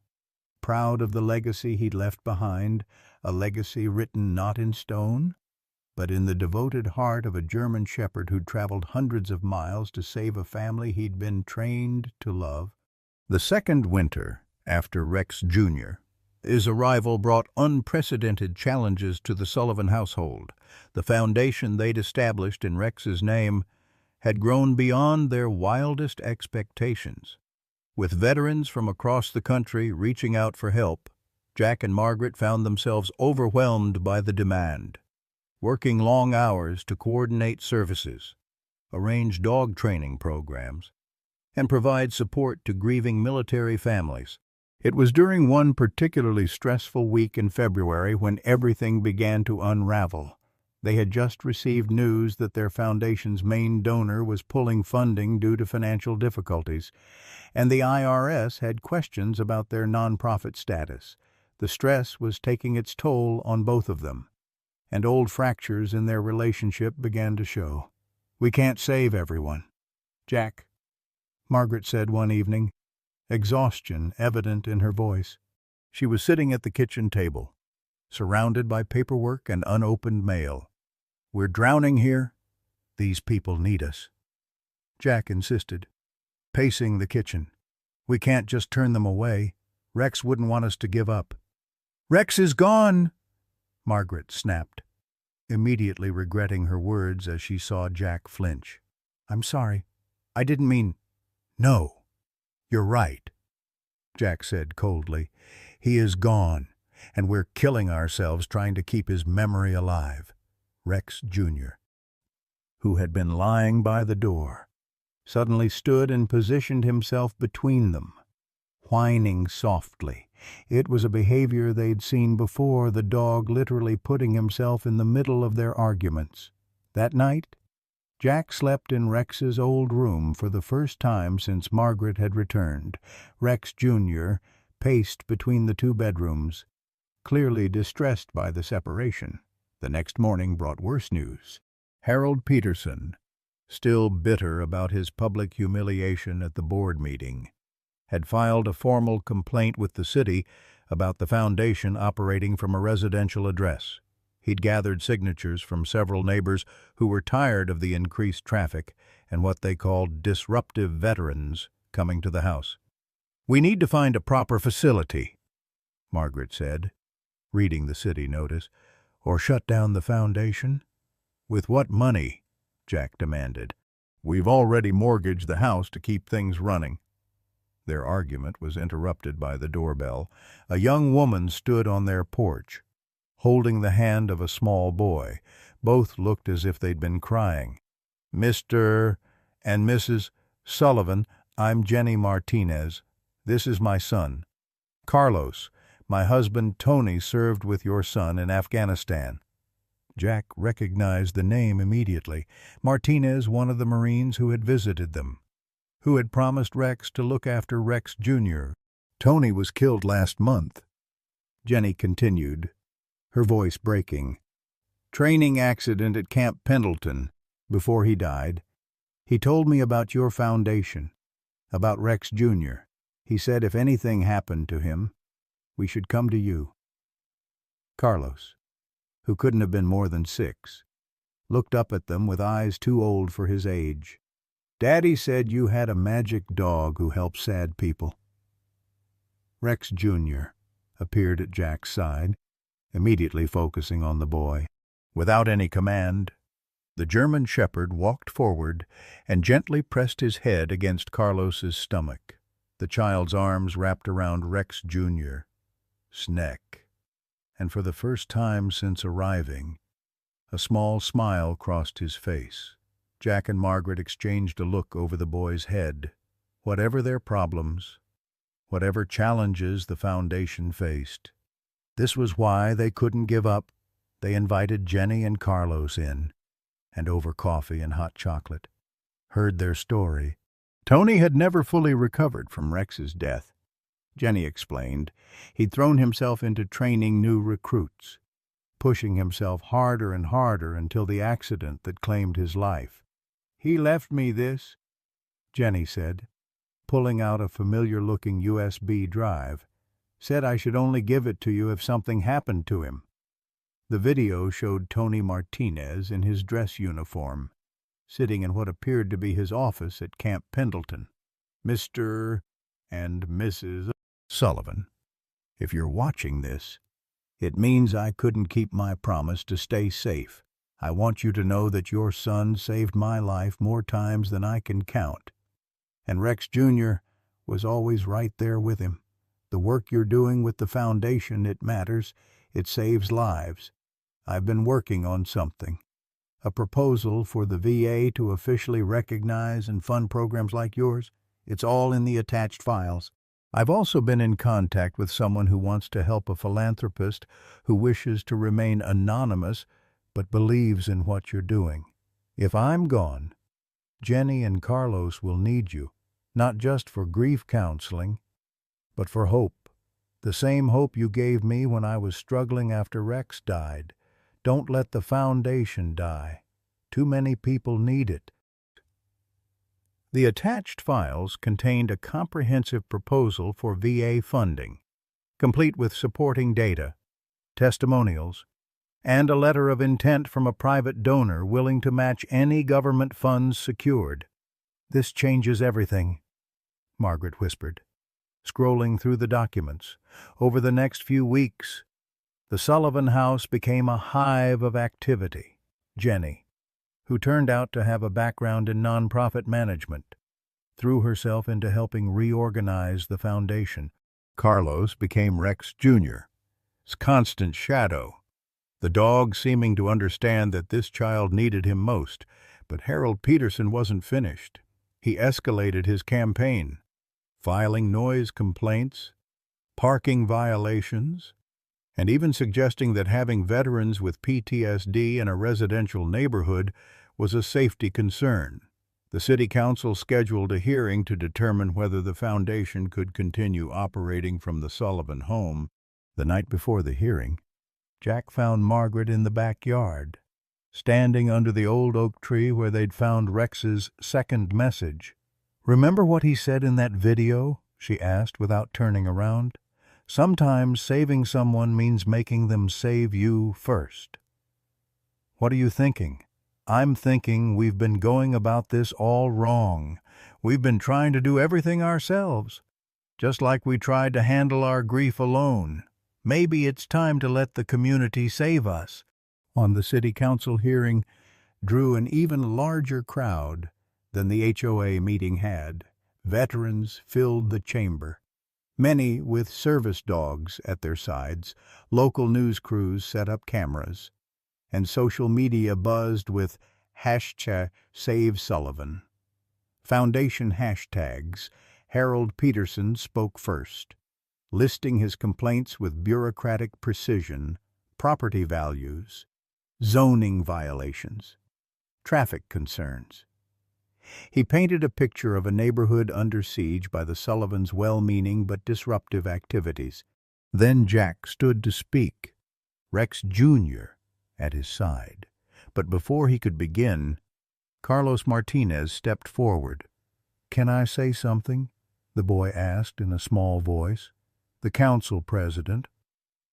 S1: proud of the legacy he'd left behind, a legacy written not in stone, but in the devoted heart of a German shepherd who'd traveled hundreds of miles to save a family he'd been trained to love. The second winter after Rex Jr. His arrival brought unprecedented challenges to the Sullivan household. The foundation they'd established in Rex's name had grown beyond their wildest expectations. With veterans from across the country reaching out for help, Jack and Margaret found themselves overwhelmed by the demand. Working long hours to coordinate services, arrange dog training programs, and provide support to grieving military families. It was during one particularly stressful week in February when everything began to unravel. They had just received news that their foundation's main donor was pulling funding due to financial difficulties, and the IRS had questions about their nonprofit status. The stress was taking its toll on both of them, and old fractures in their relationship began to show. "We can't save everyone, Jack," Margaret said one evening, exhaustion evident in her voice. She was sitting at the kitchen table, surrounded by paperwork and unopened mail. "We're drowning here. These people need us," Jack insisted. pacing the kitchen. "We can't just turn them away. Rex wouldn't want us to give up." "Rex is gone!" Margaret snapped, immediately regretting her words as she saw Jack flinch. "I'm sorry. I didn't mean—" "No, you're right," Jack said coldly. "He is gone, and we're killing ourselves trying to keep his memory alive." Rex Jr., who had been lying by the door, suddenly stood and positioned himself between them, whining softly. It was a behavior they'd seen before, the dog literally putting himself in the middle of their arguments. That night, Jack slept in Rex's old room for the first time since Margaret had returned. Rex Jr. paced between the two bedrooms, clearly distressed by the separation. The next morning brought worse news. Harold Peterson, still bitter about his public humiliation at the board meeting, had filed a formal complaint with the city about the foundation operating from a residential address. He'd gathered signatures from several neighbors who were tired of the increased traffic and what they called disruptive veterans coming to the house. "We need to find a proper facility," Margaret said, reading the city notice. "Or shut down the foundation?" "With what money?" Jack demanded. "We've already mortgaged the house to keep things running." Their argument was interrupted by the doorbell. A young woman stood on their porch, holding the hand of a small boy. Both looked as if they'd been crying. "Mr. and Mrs. Sullivan, I'm Jenny Martinez. This is my son, Carlos. My husband Tony served with your son in Afghanistan." Jack recognized the name immediately. Martinez, one of the Marines who had visited them, who had promised Rex to look after Rex Jr. "Tony was killed last month," Jenny continued, her voice breaking. "Training accident at Camp Pendleton. Before he died, he told me about your foundation, about Rex Jr. He said if anything happened to him, we should come to you." Carlos, who couldn't have been more than 6, looked up at them with eyes too old for his age. "Daddy said you had a magic dog who helped sad people." Rex Jr. appeared at Jack's side, immediately focusing on the boy. Without any command, the German shepherd walked forward and gently pressed his head against Carlos's stomach. The child's arms wrapped around Rex Jr.'s neck, and for the first time since arriving, a small smile crossed his face. Jack and Margaret exchanged a look over the boy's head. Whatever their problems, whatever challenges the foundation faced, this was why they couldn't give up. They invited Jenny and Carlos in, and over coffee and hot chocolate, heard their story. Tony had never fully recovered from Rex's death, Jenny explained. He'd thrown himself into training new recruits, pushing himself harder and harder until the accident that claimed his life. "He left me this," Jenny said, pulling out a familiar-looking USB drive. "Said I should only give it to you if something happened to him." The video showed Tony Martinez in his dress uniform, sitting in what appeared to be his office at Camp Pendleton. "Mr. and Mrs. Sullivan, if you're watching this, it means I couldn't keep my promise to stay safe. I want you to know that your son saved my life more times than I can count. And Rex Jr. was always right there with him. The work you're doing with the foundation, it matters. It saves lives. I've been working on something. A proposal for the VA to officially recognize and fund programs like yours. It's all in the attached files. I've also been in contact with someone who wants to help a philanthropist who wishes to remain anonymous but believes in what you're doing. If I'm gone, Jenny and Carlos will need you, not just for grief counseling, but for hope. The same hope you gave me when I was struggling after Rex died. Don't let the foundation die. Too many people need it." The attached files contained a comprehensive proposal for VA funding, complete with supporting data, testimonials, and a letter of intent from a private donor willing to match any government funds secured. "This changes everything," Margaret whispered, scrolling through the documents. Over the next few weeks, the Sullivan house became a hive of activity. Jenny, who turned out to have a background in nonprofit management, threw herself into helping reorganize the foundation. Carlos became Rex Jr.'s constant shadow, the dog seeming to understand that this child needed him most. But Harold Peterson wasn't finished. He escalated his campaign, filing noise complaints, parking violations, and even suggesting that having veterans with PTSD in a residential neighborhood was a safety concern. The city council scheduled a hearing to determine whether the foundation could continue operating from the Sullivan home. The night before the hearing, Jack found Margaret in the backyard, standing under the old oak tree where they'd found Rex's second message. "Remember what he said in that video?" she asked without turning around. "Sometimes saving someone means making them save you first." "What are you thinking?" "I'm thinking we've been going about this all wrong. We've been trying to do everything ourselves, just like we tried to handle our grief alone. Maybe it's time to let the community save us." On the city council hearing drew an even larger crowd than the HOA meeting had. Veterans filled the chamber, many with service dogs at their sides. Local news crews set up cameras, and social media buzzed with #SaveSullivan. Foundation hashtags. Harold Peterson spoke first, listing his complaints with bureaucratic precision: property values, zoning violations, traffic concerns. He painted a picture of a neighborhood under siege by the Sullivans' well-meaning but disruptive activities. Then Jack stood to speak, Rex Jr. at his side. But before he could begin, Carlos Martinez stepped forward. "Can I say something?" the boy asked in a small voice. The council president,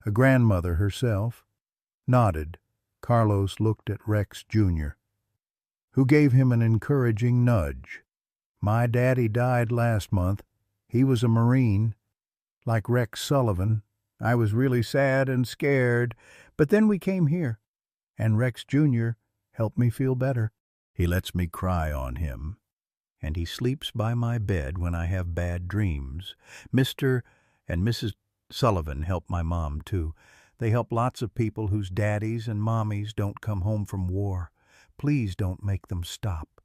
S1: a grandmother herself, nodded. Carlos looked at Rex Jr., who gave him an encouraging nudge. "My daddy died last month. He was a Marine, like Rex Sullivan. I was really sad and scared, but then we came here, and Rex Jr. helped me feel better. He lets me cry on him, and he sleeps by my bed when I have bad dreams. Mr. and Mrs. Sullivan help my mom, too. They help lots of people whose daddies and mommies don't come home from war. Please don't make them stop."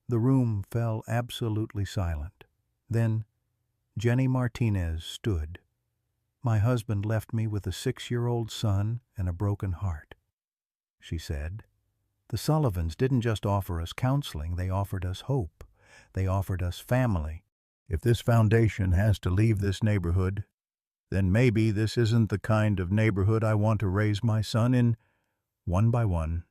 S1: The room fell absolutely silent. Then Jenny Martinez stood. "My husband left me with a 6-year-old son and a broken heart," she said. "The Sullivans didn't just offer us counseling, they offered us hope. They offered us family. If this foundation has to leave this neighborhood, then maybe this isn't the kind of neighborhood I want to raise my son in." One by one,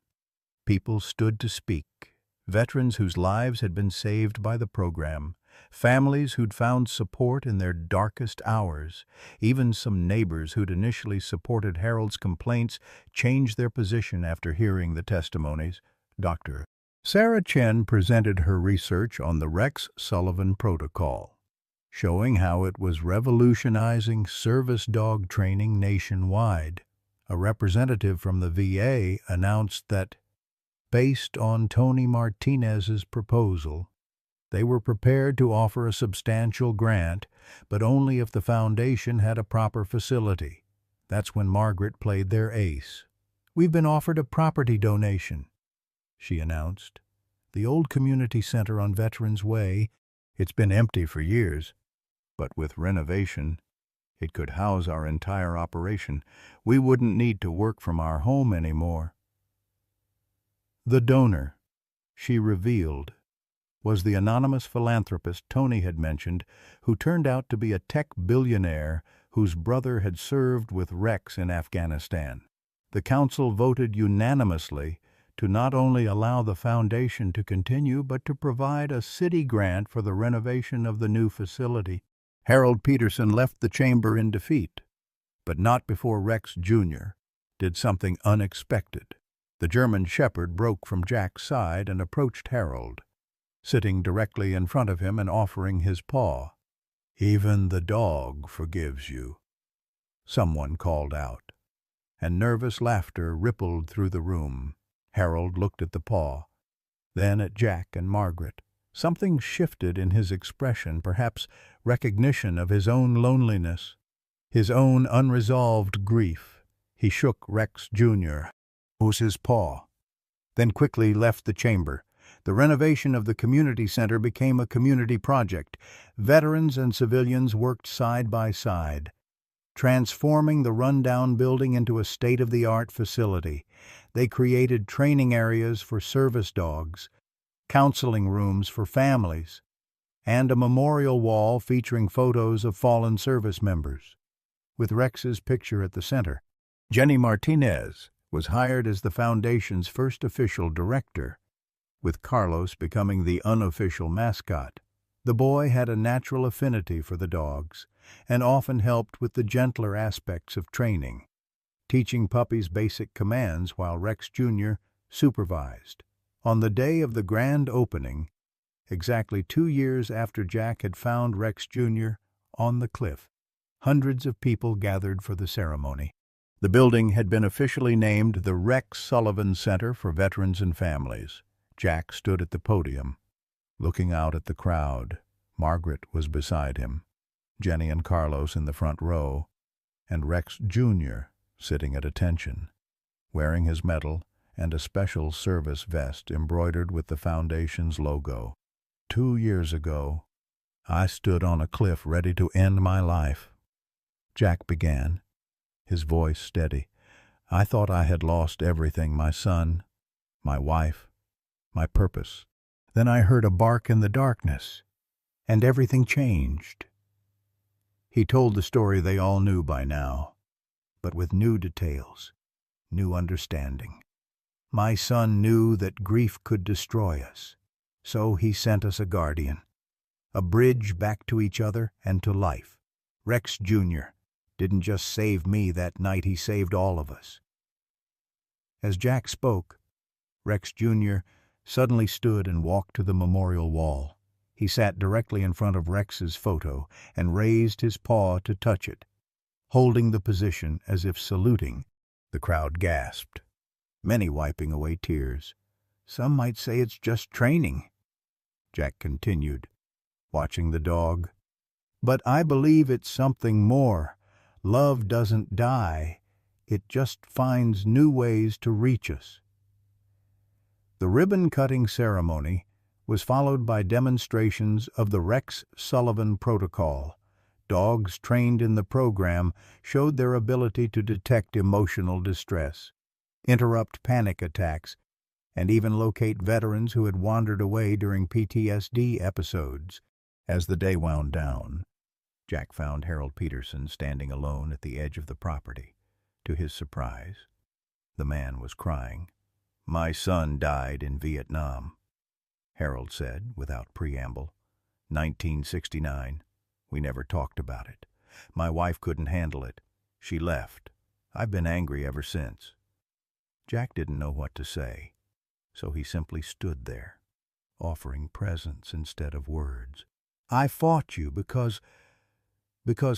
S1: people stood to speak. Veterans whose lives had been saved by the program, families who'd found support in their darkest hours, even some neighbors who'd initially supported Harold's complaints changed their position after hearing the testimonies. Dr. Sarah Chen presented her research on the Rex Sullivan Protocol, showing how it was revolutionizing service dog training nationwide. A representative from the VA announced that, based on Tony Martinez's proposal, they were prepared to offer a substantial grant, but only if the foundation had a proper facility. That's when Margaret played their ace. "We've been offered a property donation," she announced. "The old community center on Veterans Way, it's been empty for years, but with renovation, it could house our entire operation. We wouldn't need to work from our home anymore." The donor, she revealed, was the anonymous philanthropist Tony had mentioned, who turned out to be a tech billionaire whose brother had served with Rex in Afghanistan. The council voted unanimously to not only allow the foundation to continue, but to provide a city grant for the renovation of the new facility. Harold Peterson left the chamber in defeat, but not before Rex Jr. did something unexpected. The German Shepherd broke from Jack's side and approached Harold. sitting directly in front of him and offering his paw. "Even the dog forgives you," someone called out, and nervous laughter rippled through the room. Harold looked at the paw, then at Jack and Margaret. Something shifted in his expression, perhaps recognition of his own loneliness, his own unresolved grief. He shook Rex Jr. was his paw, then quickly left the chamber. The renovation of the community center became a community project. Veterans and civilians worked side by side, transforming the rundown building into a state-of-the-art facility. They created training areas for service dogs, counseling rooms for families, and a memorial wall featuring photos of fallen service members, with Rex's picture at the center. Jenny Martinez was hired as the foundation's first official director, with Carlos becoming the unofficial mascot. The boy had a natural affinity for the dogs and often helped with the gentler aspects of training, teaching puppies basic commands while Rex Jr. supervised. On the day of the grand opening, exactly 2 years after Jack had found Rex Jr. on the cliff, hundreds of people gathered for the ceremony. The building had been officially named the Rex Sullivan Center for Veterans and Families. Jack stood at the podium, looking out at the crowd. Margaret was beside him, Jenny and Carlos in the front row, and Rex Jr. sitting at attention, wearing his medal and a special service vest embroidered with the foundation's logo. 2 years ago, I stood on a cliff ready to end my life. Jack began, his voice steady. I thought I had lost everything, my son, my wife, my purpose. Then I heard a bark in the darkness, and everything changed. He told the story they all knew by now, but with new details, new understanding. My son knew that grief could destroy us, so he sent us a guardian, a bridge back to each other and to life. Rex Jr. didn't just save me that night, he saved all of us. As Jack spoke, Rex Jr. suddenly stood and walked to the memorial wall. He sat directly in front of Rex's photo and raised his paw to touch it, holding the position as if saluting. The crowd gasped, many wiping away tears. Some might say it's just training, Jack continued, watching the dog. But I believe it's something more. Love doesn't die. It just finds new ways to reach us. The ribbon-cutting ceremony was followed by demonstrations of the Rex Sullivan Protocol. Dogs trained in the program showed their ability to detect emotional distress, interrupt panic attacks, and even locate veterans who had wandered away during PTSD episodes. As the day wound down, Jack found Harold Peterson standing alone at the edge of the property. To his surprise, the man was crying. "My son died in Vietnam," Harold said without preamble. 1969. We never talked about it. My wife couldn't handle it. She left. I've been angry ever since. Jack didn't know what to say, so he simply stood there, offering presents instead of words. I fought you because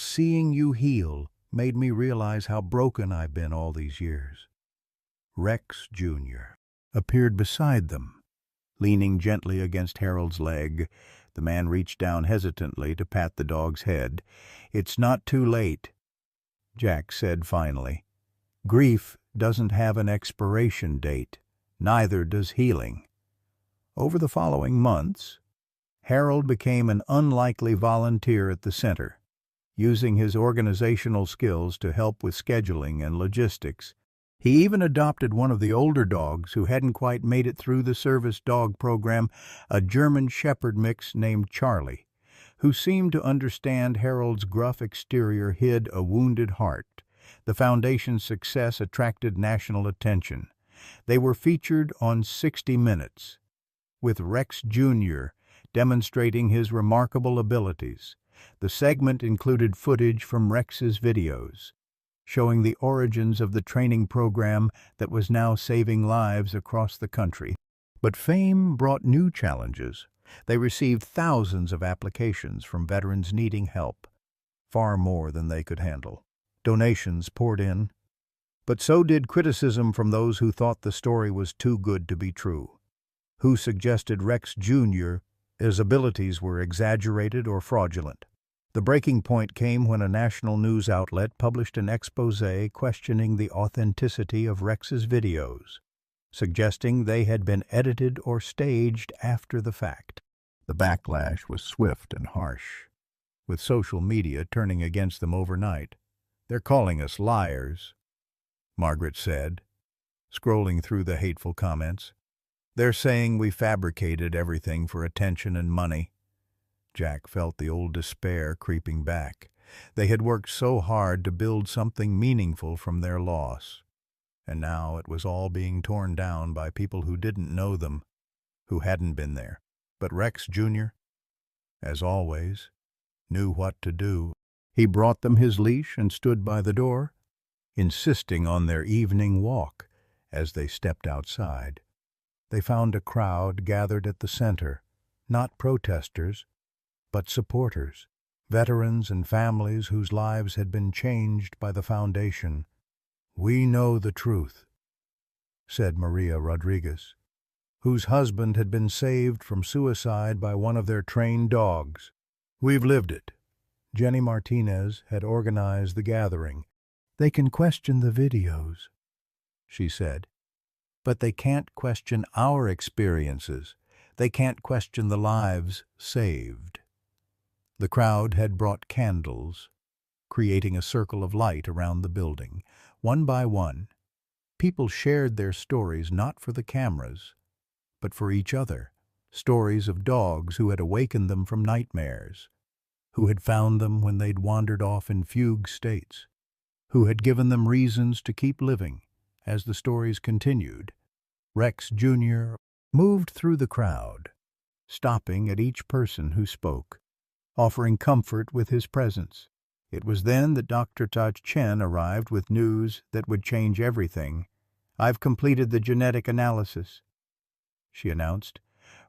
S1: seeing you heal made me realize how broken I've been all these years. Rex Jr. appeared beside them, leaning gently against Harold's leg. The man reached down hesitantly to pat the dog's head. It's not too late, Jack said finally. Grief doesn't have an expiration date. Neither does healing. Over the following months, Harold became an unlikely volunteer at the center, using his organizational skills to help with scheduling and logistics. He even adopted one of the older dogs who hadn't quite made it through the service dog program, a German Shepherd mix named Charlie, who seemed to understand Harold's gruff exterior hid a wounded heart. The foundation's success attracted national attention. They were featured on 60 Minutes, with Rex Jr. demonstrating his remarkable abilities. The segment included footage from Rex's videos, showing the origins of the training program that was now saving lives across the country. But fame brought new challenges. They received thousands of applications from veterans needing help, far more than they could handle. Donations poured in, but so did criticism from those who thought the story was too good to be true, who suggested Rex Jr.'s abilities were exaggerated or fraudulent. The breaking point came when a national news outlet published an exposé questioning the authenticity of Rex's videos, suggesting they had been edited or staged after the fact. The backlash was swift and harsh, with social media turning against them overnight. "They're calling us liars," Margaret said, scrolling through the hateful comments. "They're saying we fabricated everything for attention and money." Jack felt the old despair creeping back. They had worked so hard to build something meaningful from their loss, and now it was all being torn down by people who didn't know them, who hadn't been there. But Rex Jr., as always, knew what to do. He brought them his leash and stood by the door, insisting on their evening walk. As they stepped outside, they found a crowd gathered at the center, not protesters, but supporters, veterans and families whose lives had been changed by the foundation. "We know the truth," said Maria Rodriguez, whose husband had been saved from suicide by one of their trained dogs. "We've lived it." Jenny Martinez had organized the gathering. "They can question the videos," she said, "but they can't question our experiences. They can't question the lives saved." The crowd had brought candles, creating a circle of light around the building. One by one, people shared their stories not for the cameras, but for each other. Stories of dogs who had awakened them from nightmares, who had found them when they'd wandered off in fugue states, who had given them reasons to keep living. As the stories continued, Rex Jr. moved through the crowd, stopping at each person who spoke, offering comfort with his presence. It was then that Dr. Taj Chen arrived with news that would change everything. "I've completed the genetic analysis," she announced.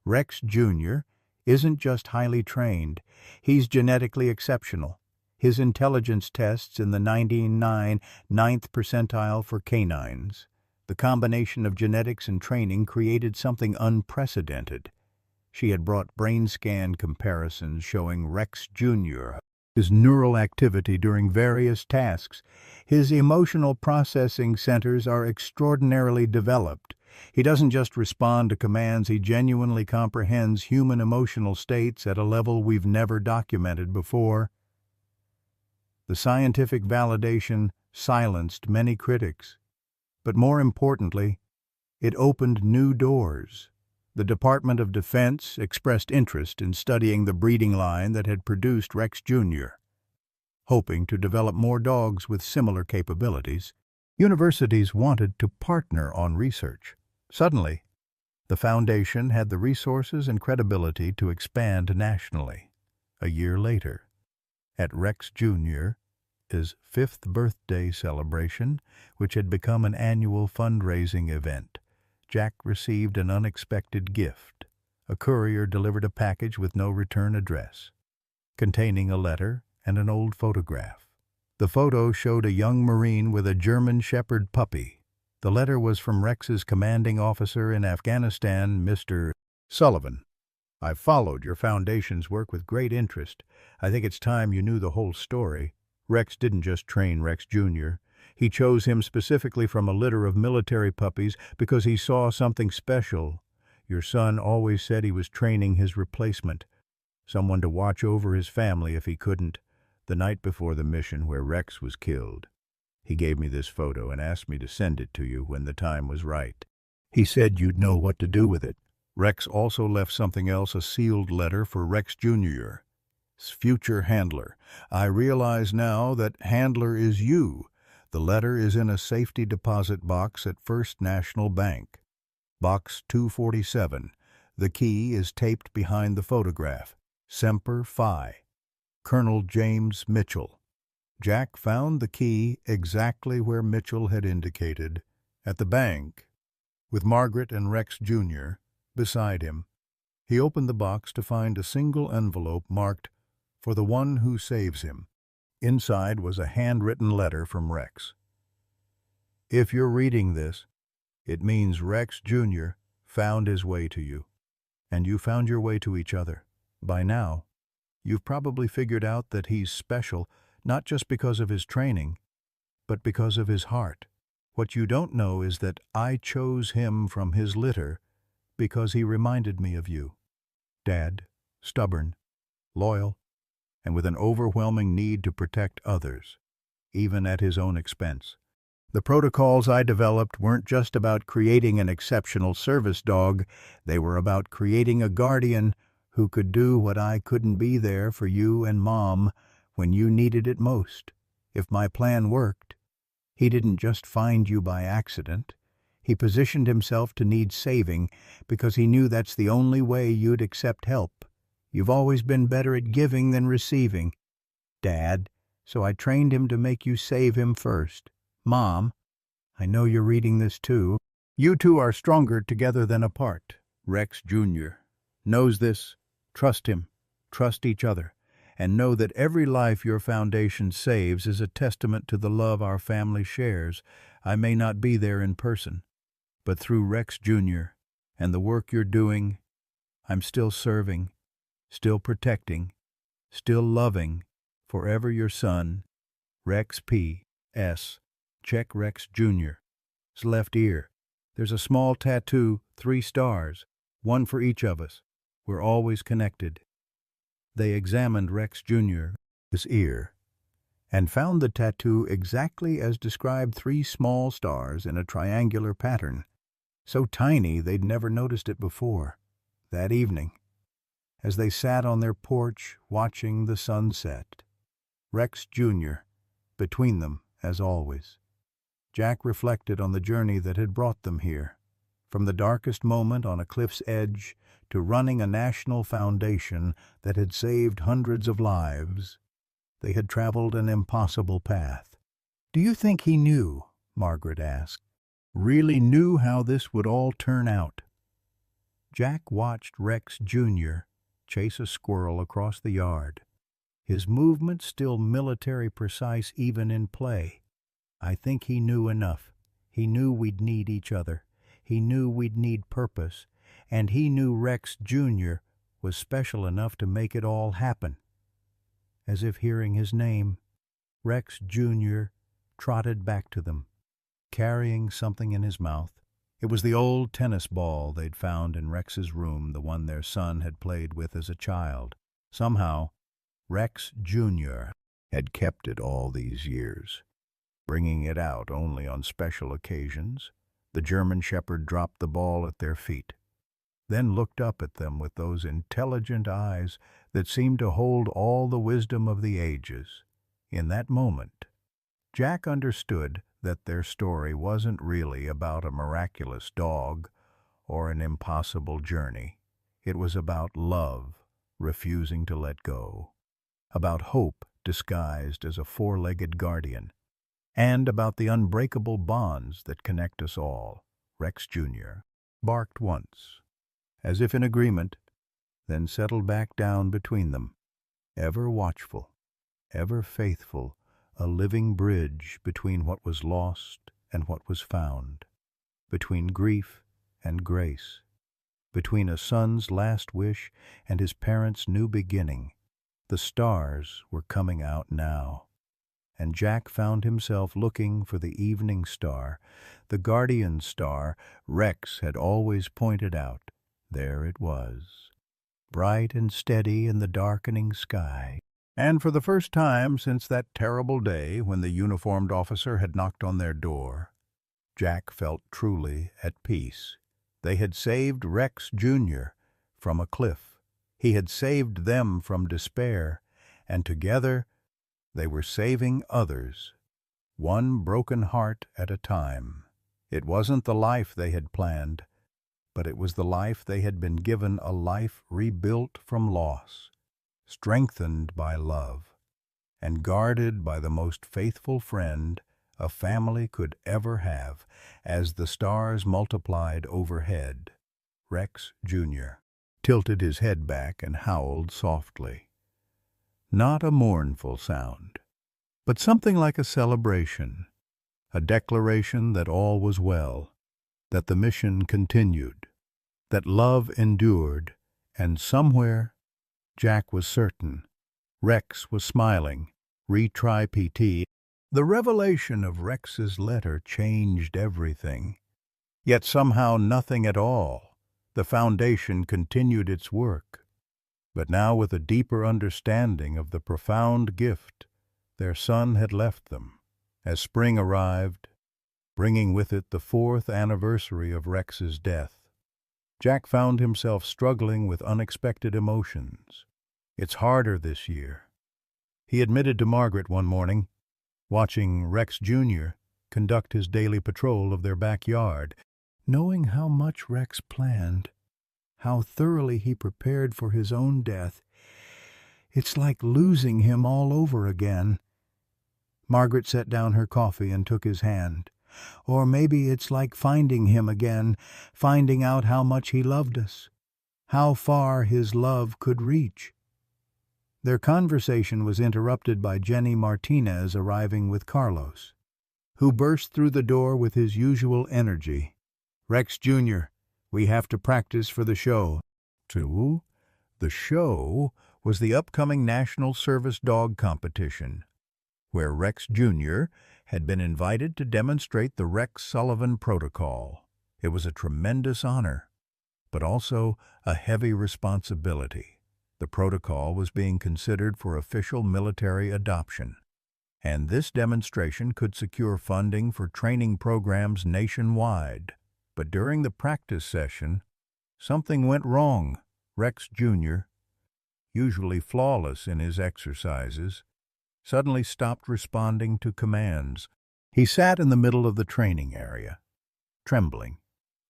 S1: "Rex Jr. isn't just highly trained, he's genetically exceptional. His intelligence tests in the 99th ninth percentile for canines. The combination of genetics and training created something unprecedented." She had brought brain scan comparisons showing Rex Jr. his neural activity during various tasks. "His emotional processing centers are extraordinarily developed. He doesn't just respond to commands, he genuinely comprehends human emotional states at a level we've never documented before." The scientific validation silenced many critics, but more importantly, it opened new doors. The Department of Defense expressed interest in studying the breeding line that had produced Rex Jr., hoping to develop more dogs with similar capabilities. Universities wanted to partner on research. Suddenly, the Foundation had the resources and credibility to expand nationally. A year later, at Rex Jr.'s 5th birthday celebration, which had become an annual fundraising event, Jack received an unexpected gift. A courier delivered a package with no return address, containing a letter and an old photograph. The photo showed a young Marine with a German Shepherd puppy. The letter was from Rex's commanding officer in Afghanistan, Mr. Sullivan. "I've followed your foundation's work with great interest. I think it's time you knew the whole story. Rex didn't just train Rex Jr. He chose him specifically from a litter of military puppies because he saw something special. Your son always said he was training his replacement, someone to watch over his family if he couldn't. The night before the mission where Rex was killed, he gave me this photo and asked me to send it to you when the time was right. He said you'd know what to do with it." Rex also left something else, a sealed letter for Rex Jr.'s future handler. "I realize now that handler is you. The letter is in a safety deposit box at First National Bank. Box 247. The key is taped behind the photograph. Semper Fi. Colonel James Mitchell." Jack found the key exactly where Mitchell had indicated, at the bank, with Margaret and Rex Jr. beside him. He opened the box to find a single envelope marked, "For the one who saves him." Inside was a handwritten letter from Rex. "If you're reading this, it means Rex Jr. found his way to you, and you found your way to each other. By now, you've probably figured out that he's special, not just because of his training, but because of his heart. What you don't know is that I chose him from his litter because he reminded me of you. Dad, stubborn, loyal, and with an overwhelming need to protect others, even at his own expense. The protocols I developed weren't just about creating an exceptional service dog, they were about creating a guardian who could do what I couldn't be there for you and Mom when you needed it most. If my plan worked, he didn't just find you by accident. He positioned himself to need saving because he knew that's the only way you'd accept help. You've always been better at giving than receiving, Dad, so I trained him to make you save him first. Mom, I know you're reading this too. You two are stronger together than apart. Rex Jr. knows this. Trust him. Trust each other. And know that every life your foundation saves is a testament to the love our family shares. I may not be there in person, but through Rex Jr. and the work you're doing, I'm still serving, still protecting, still loving. Forever your son, Rex P. S. Check Rex Jr.'s left ear. There's a small tattoo, 3 stars, one for each of us. We're always connected. They examined Rex Jr.'s ear and found the tattoo exactly as described, 3 small stars in a triangular pattern, so tiny they'd never noticed it before. That evening, as they sat on their porch watching the sunset, Rex Jr. between them as always. Jack reflected on the journey that had brought them here, from the darkest moment on a cliff's edge to running a national foundation that had saved hundreds of lives. They had traveled an impossible path. "Do you think he knew?" Margaret asked. "Really knew how this would all turn out?" Jack watched Rex Jr. chase a squirrel across the yard, his movements still military precise even in play. "I think he knew enough. He knew we'd need each other. He knew we'd need purpose. And he knew Rex Jr. was special enough to make it all happen." As if hearing his name, Rex Jr. trotted back to them, carrying something in his mouth. It was the old tennis ball they'd found in Rex's room, the one their son had played with as a child. Somehow, Rex Jr. had kept it all these years, bringing it out only on special occasions. The German Shepherd dropped the ball at their feet, then looked up at them with those intelligent eyes that seemed to hold all the wisdom of the ages. In that moment, Jack understood that their story wasn't really about a miraculous dog or an impossible journey. It was about love refusing to let go, about hope disguised as a 4-legged guardian, and about the unbreakable bonds that connect us all. Rex Jr. barked once, as if in agreement, then settled back down between them, ever watchful, ever faithful, a living bridge between what was lost and what was found, between grief and grace, between a son's last wish and his parents' new beginning. The stars were coming out now, and Jack found himself looking for the evening star, the guardian star Rex had always pointed out. There it was, bright and steady in the darkening sky. And for the first time since that terrible day when the uniformed officer had knocked on their door, Jack felt truly at peace. They had saved Rex Jr. from a cliff. He had saved them from despair, and together they were saving others, one broken heart at a time. It wasn't the life they had planned, but it was the life they had been given, a life rebuilt from loss, strengthened by love, and guarded by the most faithful friend a family could ever have. As the stars multiplied overhead, Rex Jr. tilted his head back and howled softly. Not a mournful sound, but something like a celebration, a declaration that all was well, that the mission continued, that love endured, and somewhere, Jack was certain, Rex was smiling. Retry PT. The revelation of Rex's letter changed everything. Yet somehow nothing at all. The foundation continued its work. But now with a deeper understanding of the profound gift their son had left them. As spring arrived, bringing with it the 4th anniversary of Rex's death, Jack found himself struggling with unexpected emotions. It's harder this year. He admitted to Margaret one morning, watching Rex Jr. conduct his daily patrol of their backyard, knowing how much Rex planned, how thoroughly he prepared for his own death. It's like losing him all over again. Margaret set down her coffee and took his hand. Or maybe it's like finding him again, finding out how much he loved us, how far his love could reach. Their conversation was interrupted by Jenny Martinez arriving with Carlos, who burst through the door with his usual energy. "Rex Jr., we have to practice for the show." The show was the upcoming National Service Dog Competition, where Rex Jr. had been invited to demonstrate the Rex Sullivan Protocol. It was a tremendous honor, but also a heavy responsibility. The protocol was being considered for official military adoption, and this demonstration could secure funding for training programs nationwide. But during the practice session, something went wrong. Rex Jr., usually flawless in his exercises, suddenly stopped responding to commands. He sat in the middle of the training area, trembling,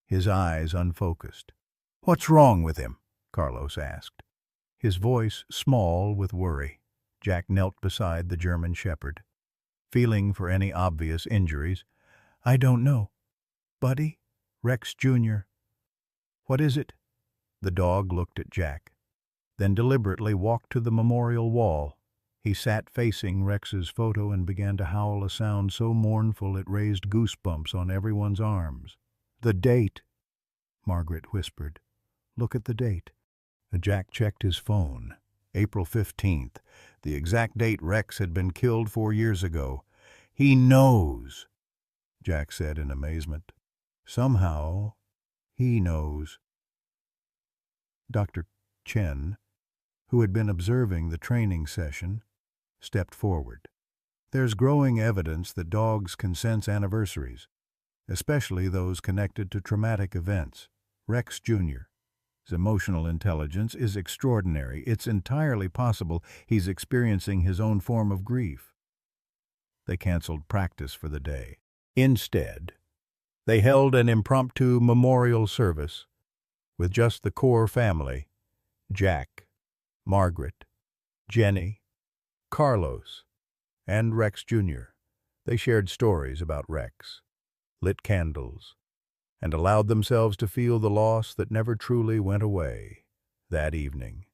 S1: his eyes unfocused. "What's wrong with him?" Carlos asked, his voice small with worry. Jack knelt beside the German Shepherd, feeling for any obvious injuries. "I don't know. Buddy? Rex Jr. What is it?" The dog looked at Jack, then deliberately walked to the memorial wall. He sat facing Rex's photo and began to howl a sound so mournful it raised goosebumps on everyone's arms. "The date," Margaret whispered. "Look at the date." Jack checked his phone. April 15th, the exact date Rex had been killed 4 years ago. "He knows," Jack said in amazement. "Somehow, he knows." Dr. Chen, who had been observing the training session, stepped forward. "There's growing evidence that dogs can sense anniversaries, especially those connected to traumatic events. Rex Jr.'s emotional intelligence is extraordinary. It's entirely possible he's experiencing his own form of grief." They canceled practice for the day. Instead, they held an impromptu memorial service with just the core family: Jack, Margaret, Jenny, Carlos, and Rex Jr. They shared stories about Rex, lit candles, and allowed themselves to feel the loss that never truly went away. That evening,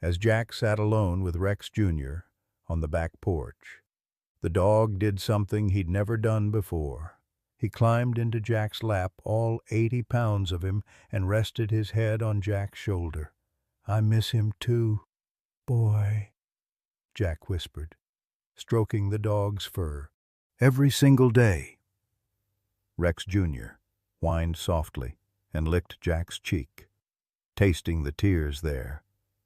S1: as Jack sat alone with Rex Jr. on the back porch, the dog did something he'd never done before. He climbed into Jack's lap, all 80 pounds of him, and rested his head on Jack's shoulder. "I miss him too, boy," Jack whispered, stroking the dog's fur. "Every single day." Rex Jr. whined softly and licked Jack's cheek, tasting the tears there.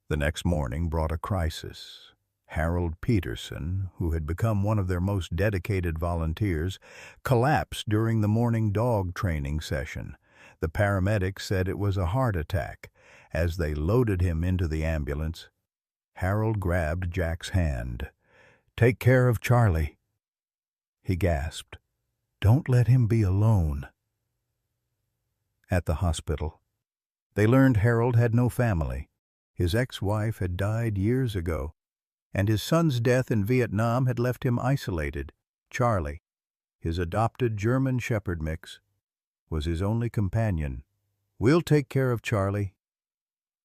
S1: The next morning brought a crisis. Harold Peterson, who had become one of their most dedicated volunteers, collapsed during the morning dog training session. The paramedics said it was a heart attack. As they loaded him into the ambulance, Harold grabbed Jack's hand. "Take care of Charlie," he gasped. "Don't let him be alone." At the hospital, they learned Harold had no family. His ex-wife had died years ago, and his son's death in Vietnam had left him isolated. Charlie, his adopted German Shepherd mix, was his only companion. "We'll take care of Charlie,"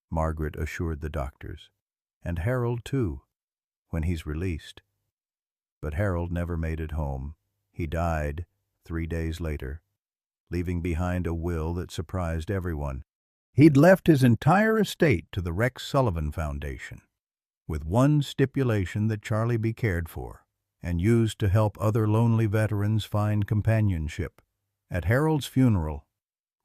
S1: Margaret assured the doctors. "And Harold, too, when he's released." But Harold never made it home. He died 3 days later, leaving behind a will that surprised everyone. He'd left his entire estate to the Rex Sullivan Foundation, with one stipulation: that Charlie be cared for and used to help other lonely veterans find companionship. At Harold's funeral,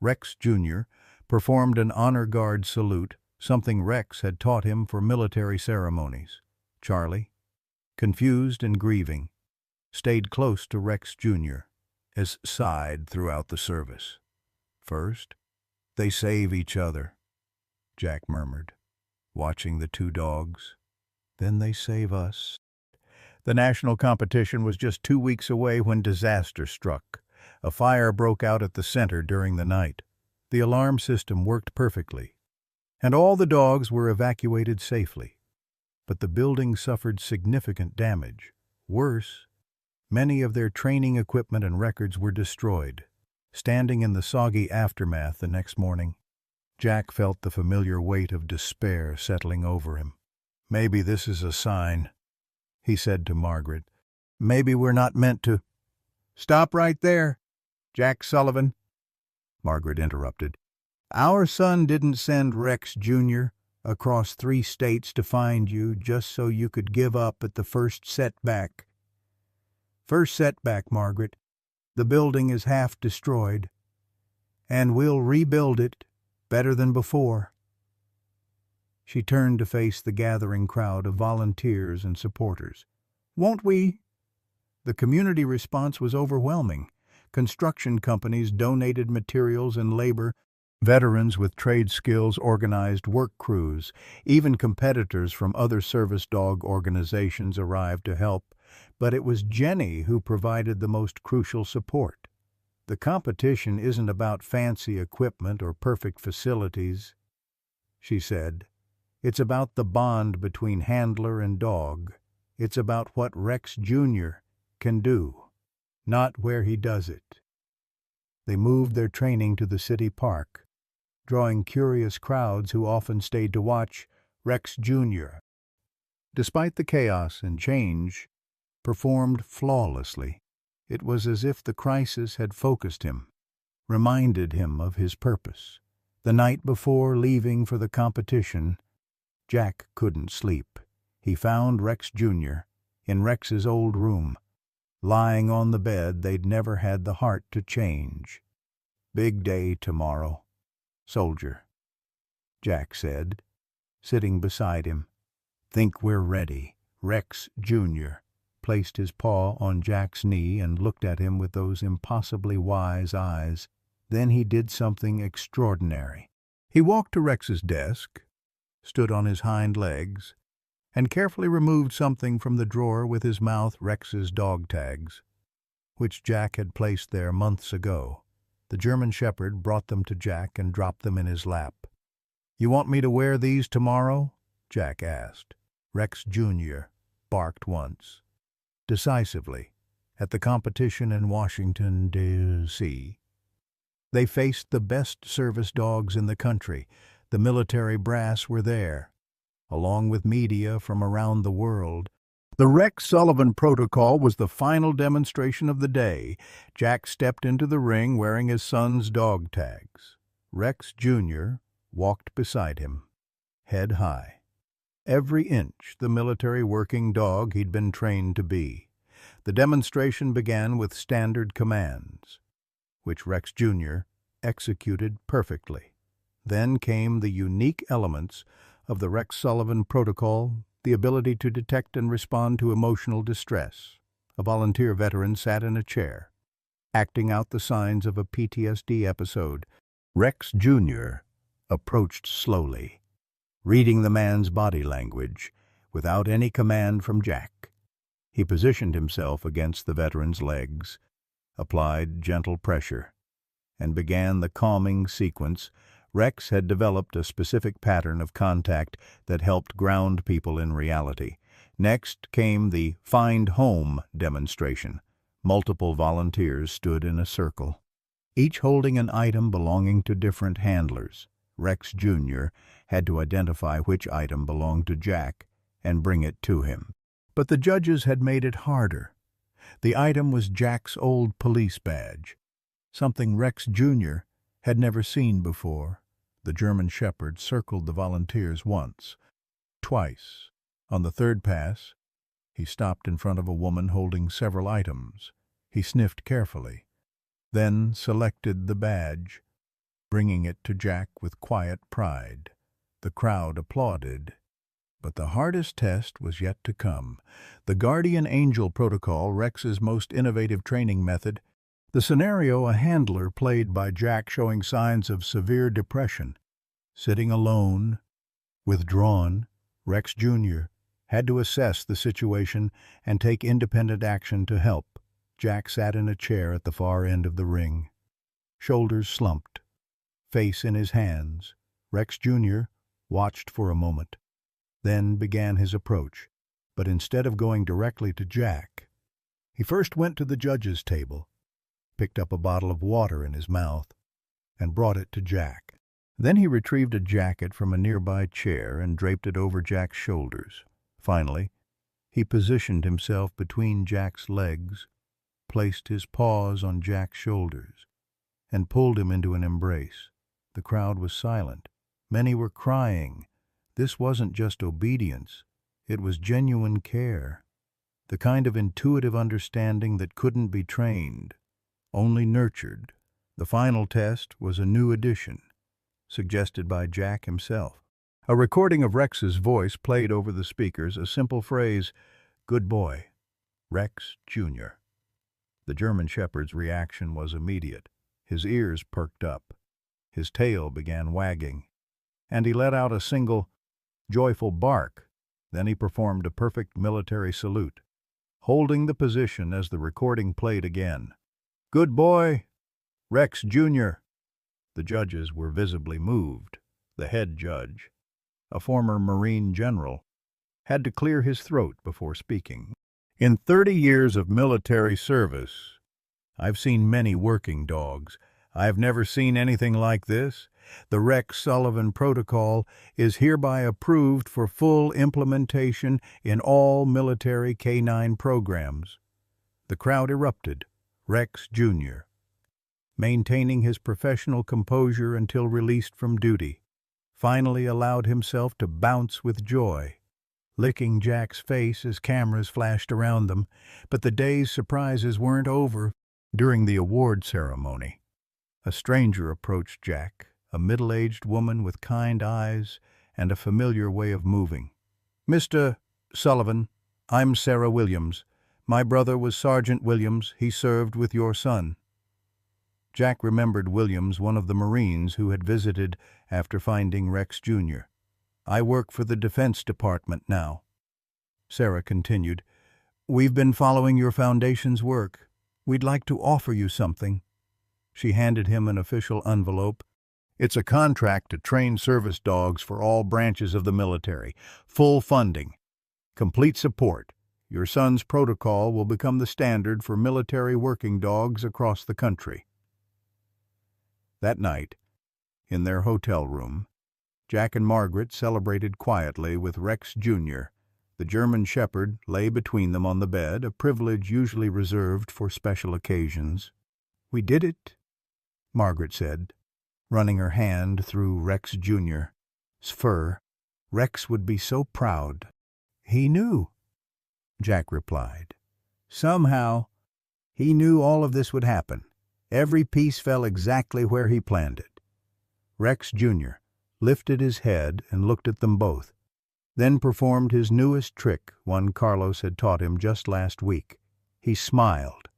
S1: Rex Jr. performed an honor guard salute, something Rex had taught him for military ceremonies. Charlie, confused and grieving, stayed close to Rex Jr. as sighed throughout the service. "First, they save each other," Jack murmured, watching the 2 dogs. "Then they save us." The national competition was just 2 weeks away when disaster struck. A fire broke out at the center during the night. The alarm system worked perfectly, and all the dogs were evacuated safely. But the building suffered significant damage. Worse, many of their training equipment and records were destroyed. Standing in the soggy aftermath the next morning, Jack felt the familiar weight of despair settling over him. "Maybe this is a sign," he said to Margaret. "Maybe we're not meant to—" "Stop right there, Jack Sullivan," Margaret interrupted. "Our son didn't send Rex Jr. across 3 states to find you just so you could give up at the first setback. First setback, Margaret. The building is half destroyed, and we'll rebuild it better than before." She turned to face the gathering crowd of volunteers and supporters. "Won't we?" The community response was overwhelming. Construction companies donated materials and labor. Veterans with trade skills organized work crews. Even competitors from other service dog organizations arrived to help. But it was Jenny who provided the most crucial support. "The competition isn't about fancy equipment or perfect facilities," she said. "It's about the bond between handler and dog. It's about what Rex Jr. can do, not where he does it." They moved their training to the city park, drawing curious crowds who often stayed to watch Rex Jr. Despite the chaos and change, performed flawlessly. It was as if the crisis had focused him, reminded him of his purpose. The night before leaving for the competition, Jack couldn't sleep. He found Rex Jr. in Rex's old room, lying on the bed they'd never had the heart to change. "Big day tomorrow, soldier," Jack said, sitting beside him. "Think we're ready?" Rex Jr. placed his paw on Jack's knee and looked at him with those impossibly wise eyes. Then he did something extraordinary. He walked to Rex's desk, stood on his hind legs, and carefully removed something from the drawer with his mouth. Rex's dog tags, which Jack had placed there months ago. The German Shepherd brought them to Jack and dropped them in his lap. "You want me to wear these tomorrow?" Jack asked. Rex Jr. barked once, decisively, at the competition in Washington, D.C. They faced the best service dogs in the country. The military brass were there, along with media from around the world. The Rex Sullivan Protocol was the final demonstration of the day. Jack stepped into the ring wearing his son's dog tags. Rex Jr. walked beside him, head high, every inch the military working dog he'd been trained to be. The demonstration began with standard commands, which Rex Jr. executed perfectly. Then came the unique elements of the Rex Sullivan Protocol, the ability to detect and respond to emotional distress. A volunteer veteran sat in a chair, acting out the signs of a PTSD episode. Rex Jr. approached slowly, reading the man's body language without any command from Jack. He positioned himself against the veteran's legs, applied gentle pressure, and began the calming sequence. Rex had developed a specific pattern of contact that helped ground people in reality. Next came the Find Home demonstration. Multiple volunteers stood in a circle, each holding an item belonging to different handlers. Rex Jr. had to identify which item belonged to Jack and bring it to him. But the judges had made it harder. The item was Jack's old police badge, something Rex Jr. had never seen before. The German Shepherd circled the volunteers once, twice. On the third pass, he stopped in front of a woman holding several items. He sniffed carefully, then selected the badge, bringing it to Jack with quiet pride. The crowd applauded. But the hardest test was yet to come. The Guardian Angel Protocol, Rex's most innovative training method. The scenario, a handler played by Jack showing signs of severe depression. Sitting alone, withdrawn, Rex Jr. had to assess the situation and take independent action to help. Jack sat in a chair at the far end of the ring, shoulders slumped, face in his hands. Rex Jr. watched for a moment, then began his approach. But instead of going directly to Jack, he first went to the judges' table, picked up a bottle of water in his mouth, and brought it to Jack. Then he retrieved a jacket from a nearby chair and draped it over Jack's shoulders. Finally, he positioned himself between Jack's legs, placed his paws on Jack's shoulders, and pulled him into an embrace. The crowd was silent. Many were crying. This wasn't just obedience. It was genuine care, the kind of intuitive understanding that couldn't be trained, only nurtured. The final test was a new addition, suggested by Jack himself. A recording of Rex's voice played over the speakers, a simple phrase, "Good boy, Rex Jr." The German Shepherd's reaction was immediate. His ears perked up, his tail began wagging, and he let out a single, joyful bark. Then he performed a perfect military salute, holding the position as the recording played again. "Good boy, Rex Jr." The judges were visibly moved. The head judge, a former Marine general, had to clear his throat before speaking. "In 30 years of military service, I've seen many working dogs. I've never seen anything like this. The Rex Sullivan Protocol is hereby approved for full implementation in all military canine programs." The crowd erupted. Rex Jr., maintaining his professional composure until released from duty, finally allowed himself to bounce with joy, licking Jack's face as cameras flashed around them. But the day's surprises weren't over. During the award ceremony, a stranger approached Jack, a middle-aged woman with kind eyes and a familiar way of moving. "Mr. Sullivan, I'm Sarah Williams. My brother was Sergeant Williams. He served with your son." Jack remembered Williams, one of the Marines who had visited after finding Rex Jr. "I work for the Defense Department now." Sarah continued, "We've been following your foundation's work. We'd like to offer you something." She handed him an official envelope. "It's a contract to train service dogs for all branches of the military. Full funding. Complete support. Your son's protocol will become the standard for military working dogs across the country." That night, in their hotel room, Jack and Margaret celebrated quietly with Rex Jr. The German Shepherd lay between them on the bed, a privilege usually reserved for special occasions. "We did it," Margaret said, running her hand through Rex Jr.'s fur. "Rex would be so proud." "He knew," Jack replied. "Somehow, he knew all of this would happen. Every piece fell exactly where he planned it." Rex Jr. lifted his head and looked at them both, then performed his newest trick, one Carlos had taught him just last week. He smiled,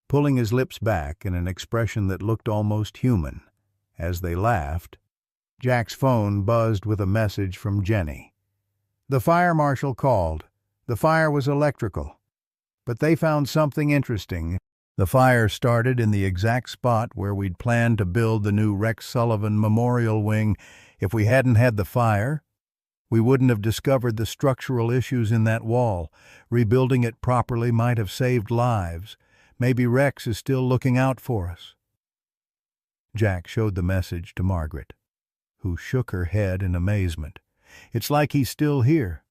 S1: pulling his lips back in an expression that looked almost human. As they laughed, Jack's phone buzzed with a message from Jenny. "The fire marshal called. The fire was electrical, but they found something interesting. The fire started in the exact spot where we'd planned to build the new Rex Sullivan Memorial Wing. If we hadn't had the fire, we wouldn't have discovered the structural issues in that wall. Rebuilding it properly might have saved lives. Maybe Rex is still looking out for us." Jack showed the message to Margaret. who shook her head in amazement. "It's like he's still here,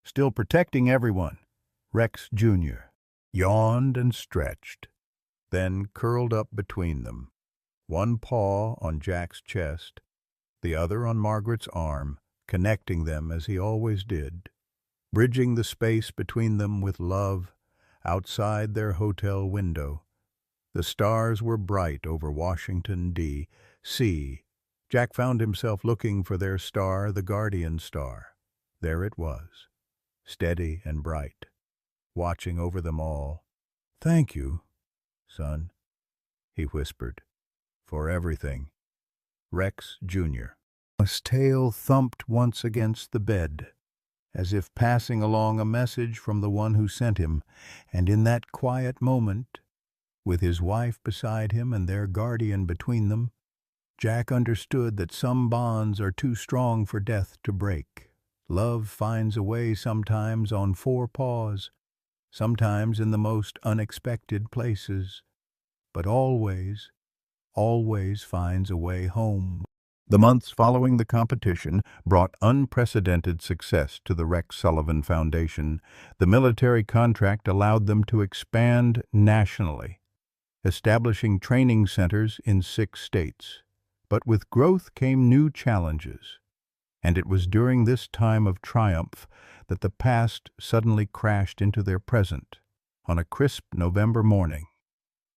S1: still protecting everyone." Rex Jr. yawned and stretched, then curled up between them, one paw on Jack's chest, the other on Margaret's arm, connecting them as he always did, bridging the space between them with love. Outside their hotel window, the stars were bright over Washington, D.C. Jack found himself looking for their star, the Guardian Star. There it was, steady and bright, watching over them all. "Thank you, son," he whispered, "for everything." Rex Jr. His tail thumped once against the bed, as if passing along a message from the one who sent him, and in that quiet moment, with his wife beside him and their guardian between them, Jack understood that some bonds are too strong for death to break. Love finds a way sometimes on four paws, sometimes in the most unexpected places, but always, always finds a way home. The months following the competition brought unprecedented success to the Rex Sullivan Foundation. The military contract allowed them to expand nationally, establishing training centers in 6 states. But with growth came new challenges, and it was during this time of triumph that the past suddenly crashed into their present. On a crisp November morning,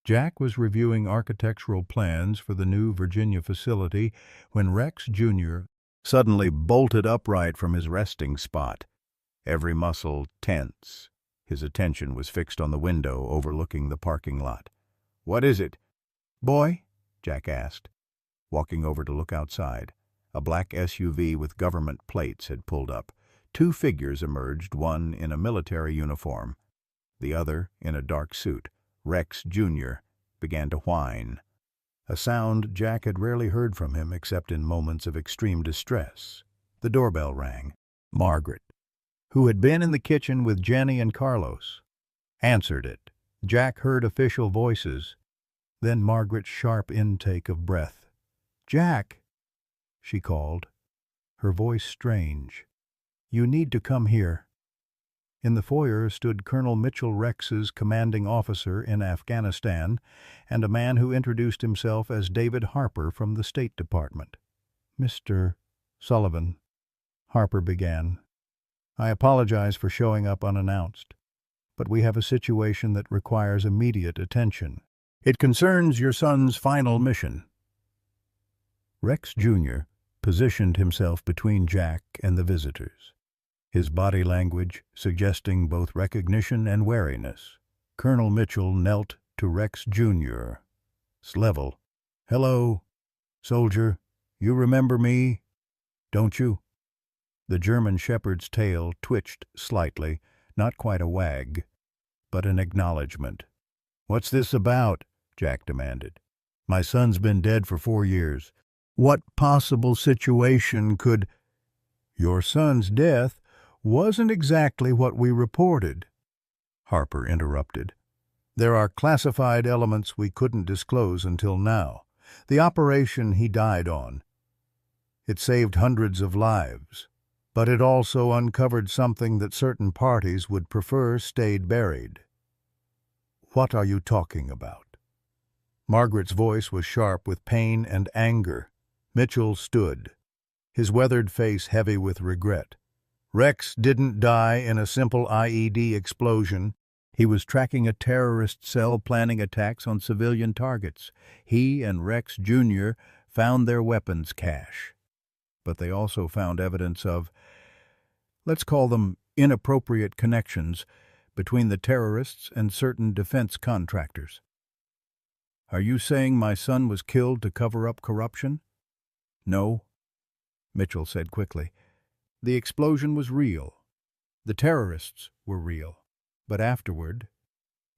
S1: Jack was reviewing architectural plans for the new Virginia facility when Rex Jr. suddenly bolted upright from his resting spot, every muscle tense. His attention was fixed on the window overlooking the parking lot. "What is it, boy?" Jack asked, walking over to look outside. A black SUV with government plates had pulled up. 2 figures emerged, one in a military uniform, the other in a dark suit. Rex Jr. began to whine, a sound Jack had rarely heard from him except in moments of extreme distress. The doorbell rang. Margaret, who had been in the kitchen with Jenny and Carlos, answered it. Jack heard official voices, then Margaret's sharp intake of breath. "Jack," she called, her voice strange. "You need to come here." In the foyer stood Colonel Mitchell Rex's commanding officer in Afghanistan and a man who introduced himself as David Harper from the State Department. "Mr. Sullivan," Harper began, "I apologize for showing up unannounced, but we have a situation that requires immediate attention. It concerns your son's final mission." Rex Jr. positioned himself between Jack and the visitors, his body language suggesting both recognition and wariness. Colonel Mitchell knelt to Rex Jr. Level. "Hello, soldier. You remember me, don't you?" The German shepherd's tail twitched slightly, not quite a wag, but an acknowledgement. "What's this about?" Jack demanded. "My son's been dead for 4 years. What possible situation could—" "Your son's death wasn't exactly what we reported," Harper interrupted. "There are classified elements we couldn't disclose until now. The operation he died on. It saved hundreds of lives, but it also uncovered something that certain parties would prefer stayed buried." "What are you talking about?" Margaret's voice was sharp with pain and anger. Mitchell stood, his weathered face heavy with regret. "Rex didn't die in a simple IED explosion. He was tracking a terrorist cell planning attacks on civilian targets. He and Rex Jr. found their weapons cache. But they also found evidence of, let's call them inappropriate connections, between the terrorists and certain defense contractors." "Are you saying my son was killed to cover up corruption?" "No," Mitchell said quickly. "The explosion was real. The terrorists were real. But afterward,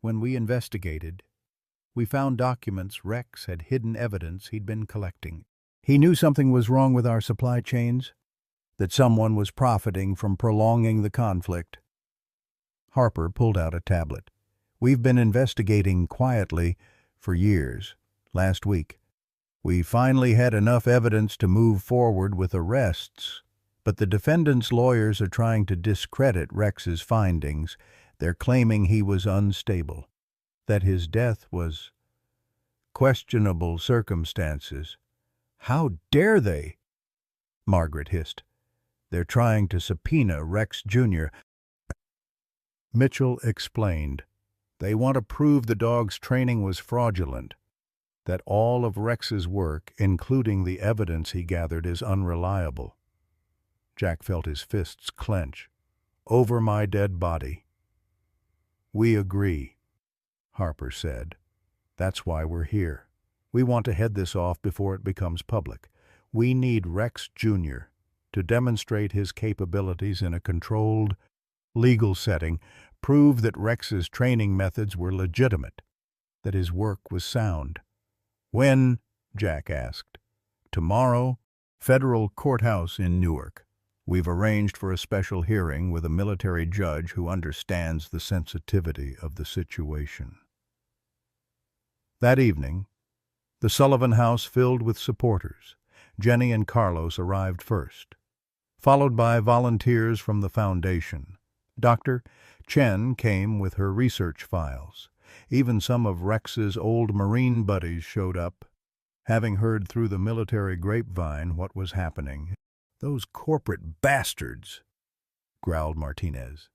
S1: when we investigated, we found documents Rex had hidden evidence he'd been collecting. He knew something was wrong with our supply chains, that someone was profiting from prolonging the conflict." Harper pulled out a tablet. "We've been investigating quietly for years. Last week, We finally had enough evidence to move forward with arrests, but the defendant's lawyers are trying to discredit Rex's findings. They're claiming he was unstable, that his death was questionable circumstances. How dare they? Margaret hissed. They're trying to subpoena Rex Jr. Mitchell explained. They want to prove the dog's training was fraudulent, that all of Rex's work, including the evidence he gathered, is unreliable. Jack felt his fists clench. Over my dead body. We agree, Harper said. That's why we're here. We want to head this off before it becomes public. We need Rex Jr. to demonstrate his capabilities in a controlled, legal setting, prove that Rex's training methods were legitimate, that his work was sound. When? Jack asked. Tomorrow, federal courthouse in Newark. We've arranged for a special hearing with a military judge who understands the sensitivity of the situation. That evening, the Sullivan house filled with supporters. Jenny and Carlos arrived first, followed by volunteers from the foundation. Dr. Chen came with her research files. Even some of Rex's old Marine buddies showed up, having heard through the military grapevine what was happening. Those corporate bastards, growled Martinez,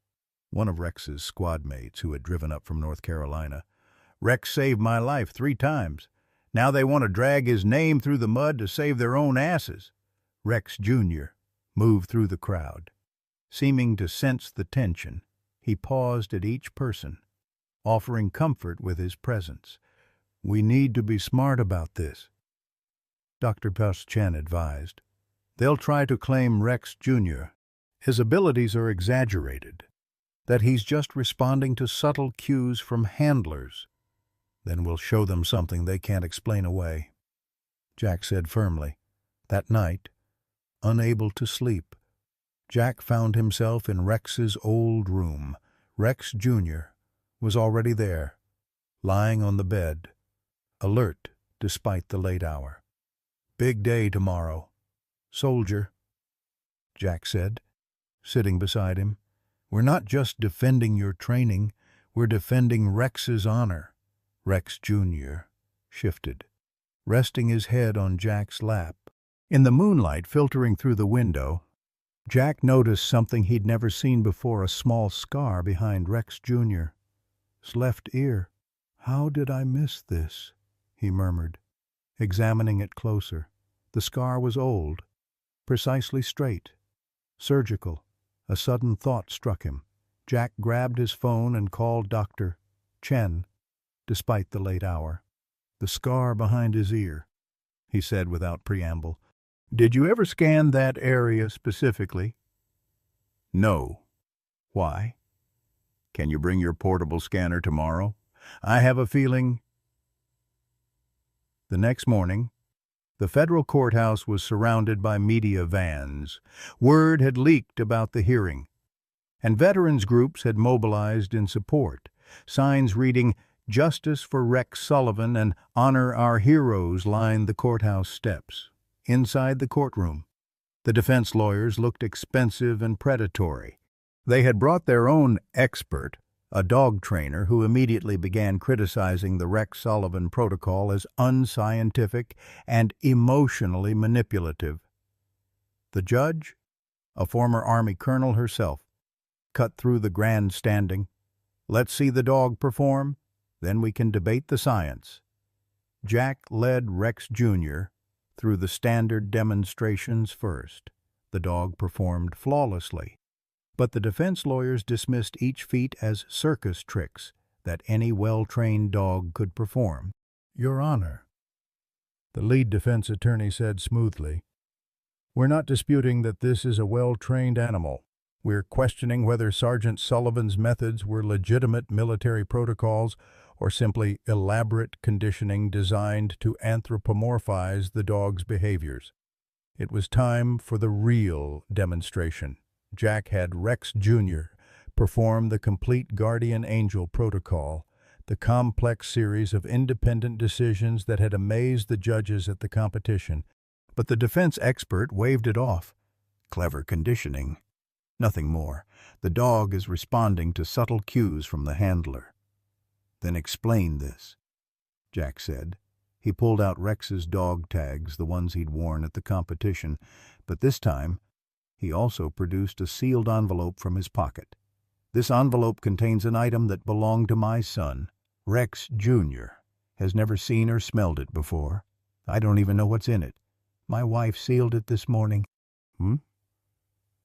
S1: one of Rex's squad mates who had driven up from North Carolina. Rex saved my life 3 times. Now they want to drag his name through the mud to save their own asses. Rex Jr. moved through the crowd. Seeming to sense the tension, he paused at each person, offering comfort with his presence. We need to be smart about this, Dr. Puss Chen advised. They'll try to claim Rex Jr. His abilities are exaggerated, that he's just responding to subtle cues from handlers. Then we'll show them something they can't explain away, Jack said firmly. That night, unable to sleep, Jack found himself in Rex's old room. Rex Jr. was already there, lying on the bed, alert despite the late hour. Big day tomorrow, soldier, Jack said, sitting beside him. We're not just defending your training, we're defending Rex's honor. Rex Jr. shifted, resting his head on Jack's lap. In the moonlight filtering through the window, Jack noticed something he'd never seen before, a small scar behind Rex Jr.'s left ear. How did I miss this? He murmured, examining it closer. The scar was old, precisely straight, surgical. A sudden thought struck him. Jack grabbed his phone and called Dr. Chen, despite the late hour. The scar behind his ear, he said without preamble. Did you ever scan that area specifically? No. Why? Can you bring your portable scanner tomorrow? I have a feeling. The next morning, the federal courthouse was surrounded by media vans. Word had leaked about the hearing, and veterans groups had mobilized in support. Signs reading, "Justice for Rex Sullivan" and "Honor Our Heroes" lined the courthouse steps. Inside the courtroom, the defense lawyers looked expensive and predatory. They had brought their own expert, a dog trainer who immediately began criticizing the Rex Sullivan protocol as unscientific and emotionally manipulative. The judge, a former Army colonel herself, cut through the grandstanding. Let's see the dog perform, then we can debate the science. Jack led Rex Jr. through the standard demonstrations first. The dog performed flawlessly, but the defense lawyers dismissed each feat as circus tricks that any well-trained dog could perform. Your Honor, the lead defense attorney said smoothly, we're not disputing that this is a well-trained animal. We're questioning whether Sergeant Sullivan's methods were legitimate military protocols or simply elaborate conditioning designed to anthropomorphize the dog's behaviors. It was time for the real demonstration. Jack had Rex Jr. perform the complete Guardian Angel protocol, the complex series of independent decisions that had amazed the judges at the competition, but the defense expert waved it off. Clever conditioning. Nothing more. The dog is responding to subtle cues from the handler. Then explain this, Jack said. He pulled out Rex's dog tags, the ones he'd worn at the competition, but this time he also produced a sealed envelope from his pocket. This envelope contains an item that belonged to my son. Rex Jr. has never seen or smelled it before. I don't even know what's in it. My wife sealed it this morning.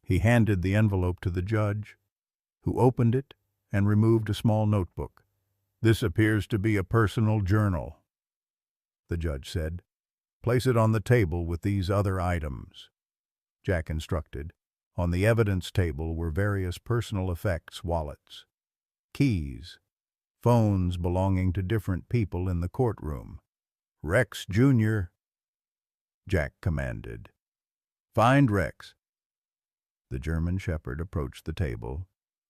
S1: He handed the envelope to the judge, who opened it and removed a small notebook. This appears to be a personal journal, the judge said. Place it on the table with these other items, Jack instructed. On the evidence table were various personal effects wallets, keys, phones belonging to different people in the courtroom. Rex Jr., Jack commanded. Find Rex. The German Shepherd approached the table,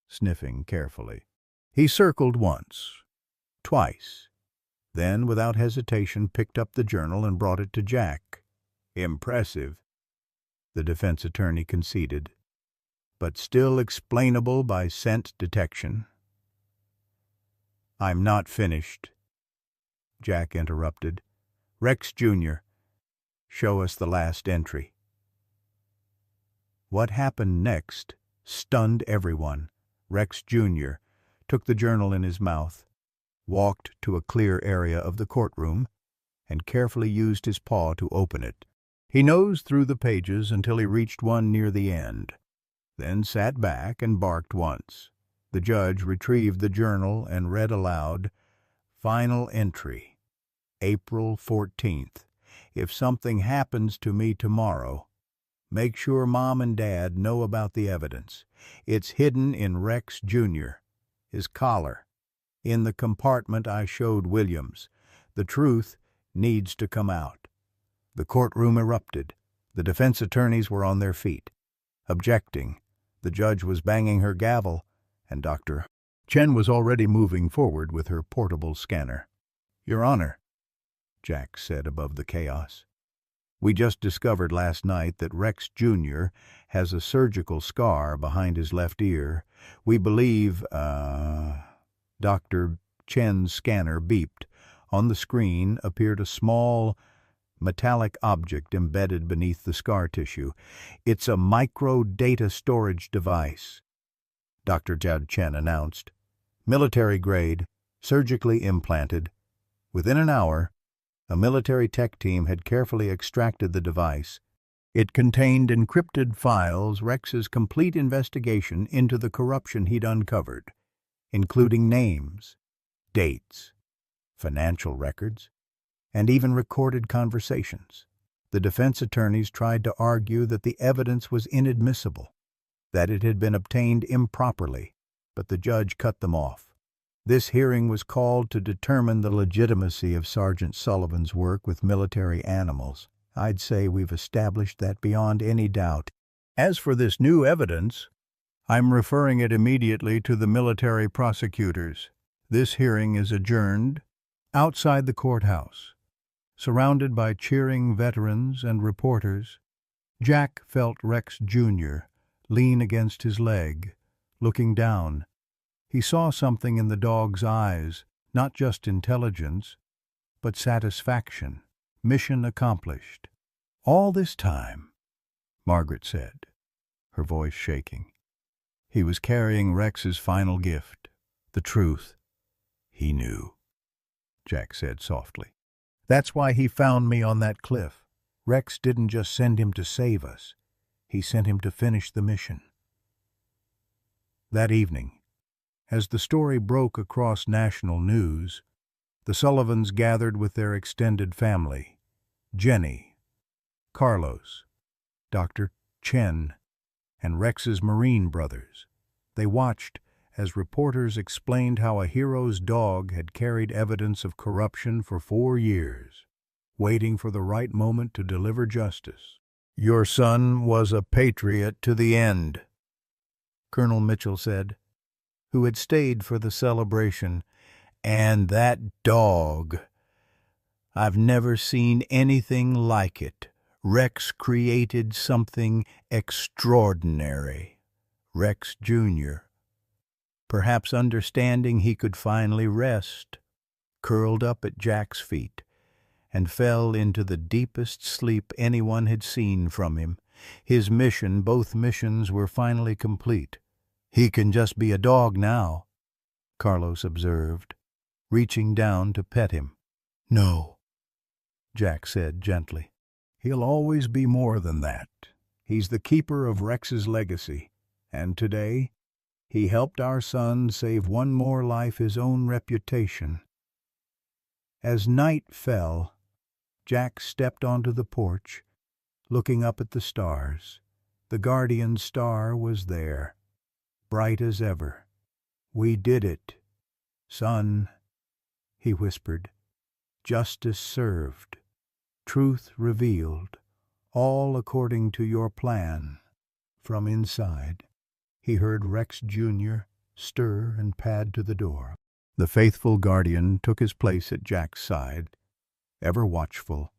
S1: sniffing carefully. He circled once, twice, then without hesitation picked up the journal and brought it to Jack. Impressive, the defense attorney conceded, but still explainable by scent detection. I'm not finished, Jack interrupted. Rex Jr., show us the last entry. What happened next stunned everyone. Rex Jr. took the journal in his mouth, walked to a clear area of the courtroom, and carefully used his paw to open it. He nosed through the pages until he reached one near the end, then sat back and barked once. The judge retrieved the journal and read aloud, Final entry, April 14th. If something happens to me tomorrow, make sure Mom and Dad know about the evidence. It's hidden in Rex Jr., his collar, in the compartment I showed Williams. The truth needs to come out. The courtroom erupted. The defense attorneys were on their feet, objecting. The judge was banging her gavel, and Dr. Chen was already moving forward with her portable scanner. Your Honor, Jack said above the chaos, we just discovered last night that Rex Jr. has a surgical scar behind his left ear. We believe, Dr. Chen's scanner beeped. On the screen appeared a small, metallic object embedded beneath the scar tissue. It's a micro-data storage device, Dr. Jad Chen announced. Military grade, surgically implanted. Within an hour, a military tech team had carefully extracted the device. It contained encrypted files, Rex's complete investigation into the corruption he'd uncovered, including names, dates, financial records, and even recorded conversations. The defense attorneys tried to argue that the evidence was inadmissible, that it had been obtained improperly, but the judge cut them off. This hearing was called to determine the legitimacy of Sergeant Sullivan's work with military animals. I'd say we've established that beyond any doubt. As for this new evidence, I'm referring it immediately to the military prosecutors. This hearing is adjourned outside the courthouse. Surrounded by cheering veterans and reporters, Jack felt Rex Jr. lean against his leg, looking down. He saw something in the dog's eyes, not just intelligence, but satisfaction. Mission accomplished. All this time, Margaret said, her voice shaking. He was carrying Rex's final gift, the truth. He knew, Jack said softly. That's why he found me on that cliff. Rex didn't just send him to save us. He sent him to finish the mission. That evening, as the story broke across national news, the Sullivans gathered with their extended family, Jenny, Carlos, Dr. Chen, and Rex's Marine brothers. They watched as reporters explained how a hero's dog had carried evidence of corruption for 4 years, waiting for the right moment to deliver justice. Your son was a patriot to the end, Colonel Mitchell said, who had stayed for the celebration, And that dog. I've never seen anything like it. Rex created something extraordinary. Rex Jr., perhaps understanding he could finally rest, curled up at Jack's feet and fell into the deepest sleep anyone had seen from him. His mission, both missions, were finally complete. He can just be a dog now, Carlos observed, reaching down to pet him. No, Jack said gently. He'll always be more than that. He's the keeper of Rex's legacy, and today he helped our son save one more life, his own reputation. As night fell, Jack stepped onto the porch, looking up at the stars. The guardian star was there, bright as ever. We did it, son, he whispered. Justice served, truth revealed, all according to your plan. From inside, he heard Rex Jr. stir and pad to the door. The faithful guardian took his place at Jack's side, ever watchful,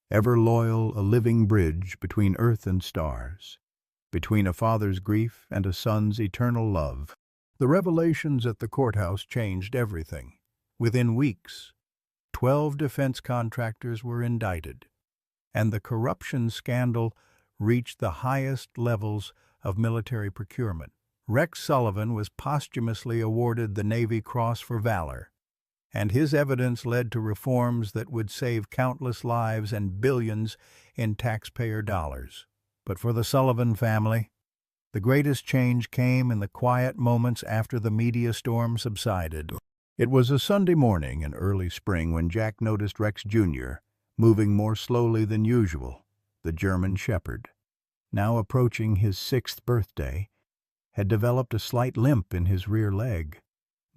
S1: ever loyal, a living bridge between earth and stars, between a father's grief and a son's eternal love. The revelations at the courthouse changed everything. Within weeks, 12 defense contractors were indicted, and the corruption scandal reached the highest levels of military procurement. Rex Sullivan was posthumously awarded the Navy Cross for Valor, and his evidence led to reforms that would save countless lives and billions in taxpayer dollars. But for the Sullivan family, the greatest change came in the quiet moments after the media storm subsided. It was a Sunday morning in early spring when Jack noticed Rex Jr. moving more slowly than usual. The German Shepherd, now approaching his 6th birthday, had developed a slight limp in his rear leg.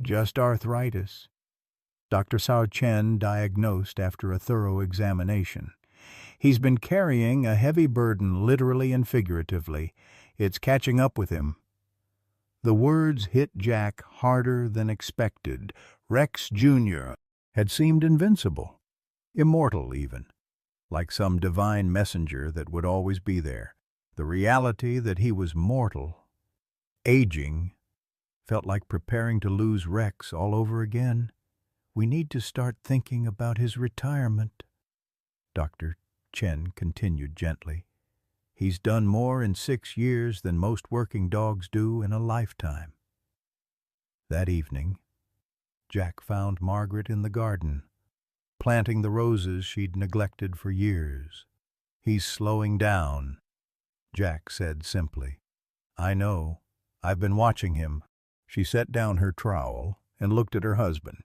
S1: Just arthritis, Dr. Sao Chen diagnosed after a thorough examination. He's been carrying a heavy burden, literally and figuratively. It's catching up with him. The words hit Jack harder than expected. Rex Jr. had seemed invincible, immortal even, like some divine messenger that would always be there. The reality that he was mortal, aging, felt like preparing to lose Rex all over again. We need to start thinking about his retirement, Dr. Chen continued gently. He's done more in 6 years than most working dogs do in a lifetime. That evening, Jack found Margaret in the garden, planting the roses she'd neglected for years. He's slowing down, Jack said simply. I know. I've been watching him. She set down her trowel and looked at her husband.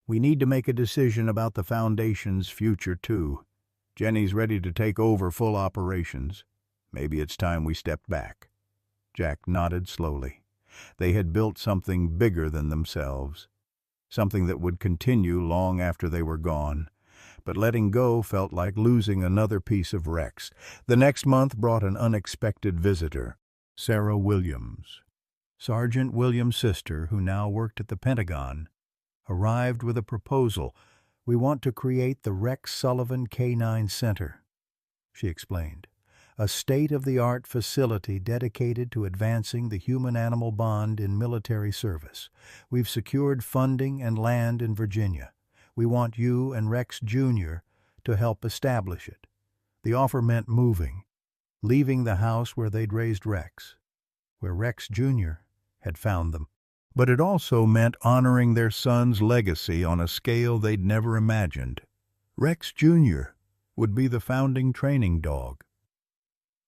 S1: We need to make a decision about the Foundation's future, too. Jenny's ready to take over full operations. Maybe it's time we stepped back. Jack nodded slowly. They had built something bigger than themselves, something that would continue long after they were gone. But letting go felt like losing another piece of Rex. The next month brought an unexpected visitor, Sarah Williams. Sergeant Williams' sister, who now worked at the Pentagon, arrived with a proposal. We want to create the Rex Sullivan K-9 Center, she explained. A state-of-the-art facility dedicated to advancing the human-animal bond in military service. We've secured funding and land in Virginia. We want you and Rex Jr. to help establish it. The offer meant moving, leaving the house where they'd raised Rex, where Rex Jr. had found them. But it also meant honoring their son's legacy on a scale they'd never imagined. Rex Jr. would be the founding training dog,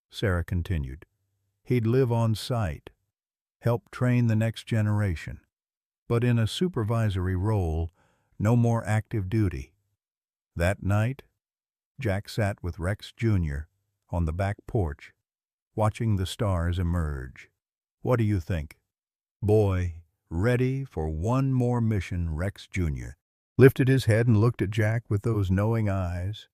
S1: Sarah continued. He'd live on site, help train the next generation, but in a supervisory role, no more active duty. That night, Jack sat with Rex Jr. on the back porch, watching the stars emerge. What do you think? Boy, ready for one more mission, Rex Jr. lifted his head and looked at Jack with those knowing eyes,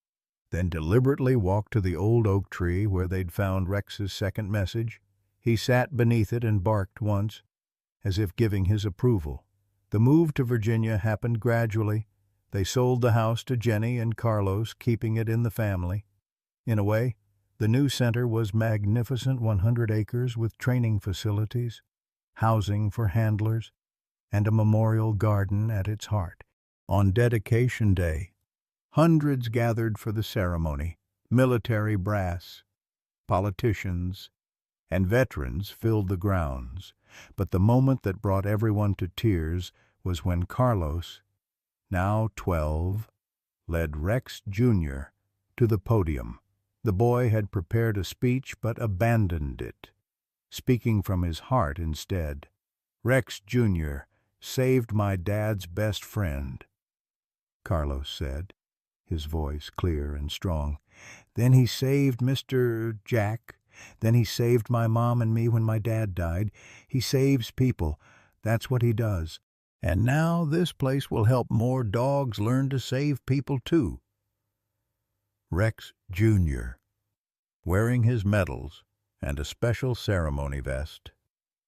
S1: then deliberately walked to the old oak tree where they'd found Rex's second message. He sat beneath it and barked once, as if giving his approval. The move to Virginia happened gradually. They sold the house to Jenny and Carlos, keeping it in the family. In a way, the new center was magnificent, 100 acres with training facilities, housing for handlers, and a memorial garden at its heart. On dedication day, hundreds gathered for the ceremony. Military brass, politicians, and veterans filled the grounds. But the moment that brought everyone to tears was when Carlos, now 12, led Rex Jr. to the podium. The boy had prepared a speech but abandoned it, speaking from his heart instead. "Rex Jr. saved my dad's best friend," Carlos said, his voice clear and strong. "Then he saved Mr. Jack. Then he saved my mom and me when my dad died. He saves people. That's what he does. And now this place will help more dogs learn to save people too." Rex Jr., wearing his medals and a special ceremony vest,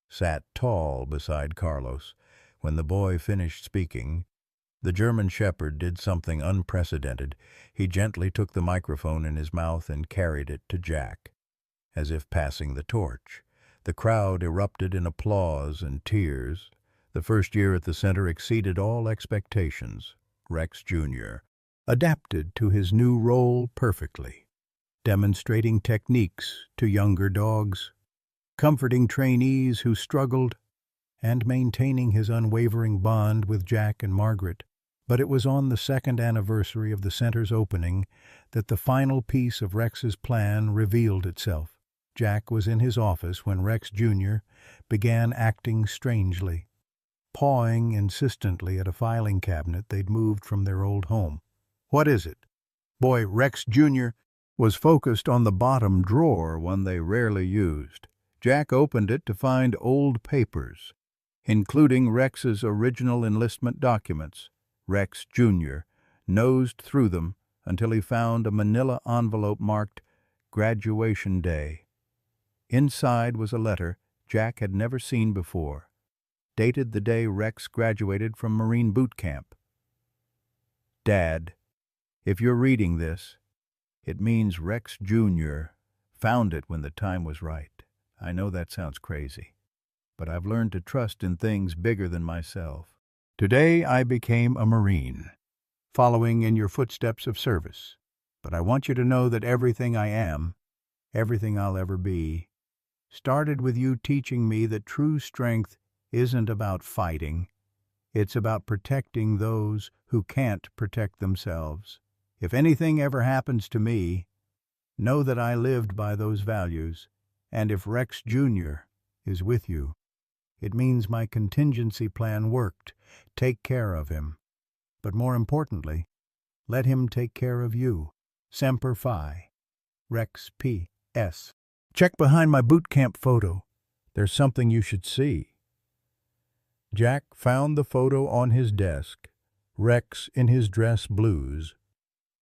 S1: sat tall beside Carlos. When the boy finished speaking, the German Shepherd did something unprecedented. He gently took the microphone in his mouth and carried it to Jack, as if passing the torch. The crowd erupted in applause and tears. The first year at the center exceeded all expectations. Rex Jr. adapted to his new role perfectly, demonstrating techniques to younger dogs, comforting trainees who struggled, and maintaining his unwavering bond with Jack and Margaret. But it was on the second anniversary of the center's opening that the final piece of Rex's plan revealed itself. Jack was in his office when Rex Jr. began acting strangely, pawing insistently at a filing cabinet they'd moved from their old home. "What is it?" Boy, Rex Jr. was focused on the bottom drawer, one they rarely used. Jack opened it to find old papers, including Rex's original enlistment documents. Rex Jr. nosed through them until he found a manila envelope marked "Graduation Day." Inside was a letter Jack had never seen before, dated the day Rex graduated from Marine boot camp. "Dad, if you're reading this, it means Rex Jr. found it when the time was right. I know that sounds crazy, but I've learned to trust in things bigger than myself. Today I became a Marine, following in your footsteps of service. But I want you to know that everything I am, everything I'll ever be, started with you teaching me that true strength isn't about fighting. It's about protecting those who can't protect themselves. If anything ever happens to me, know that I lived by those values, and if Rex Jr. is with you, it means my contingency plan worked. Take care of him. But more importantly, let him take care of you. Semper Fi. Rex P.S. Check behind my boot camp photo. There's something you should see." Jack found the photo on his desk, Rex in his dress blues,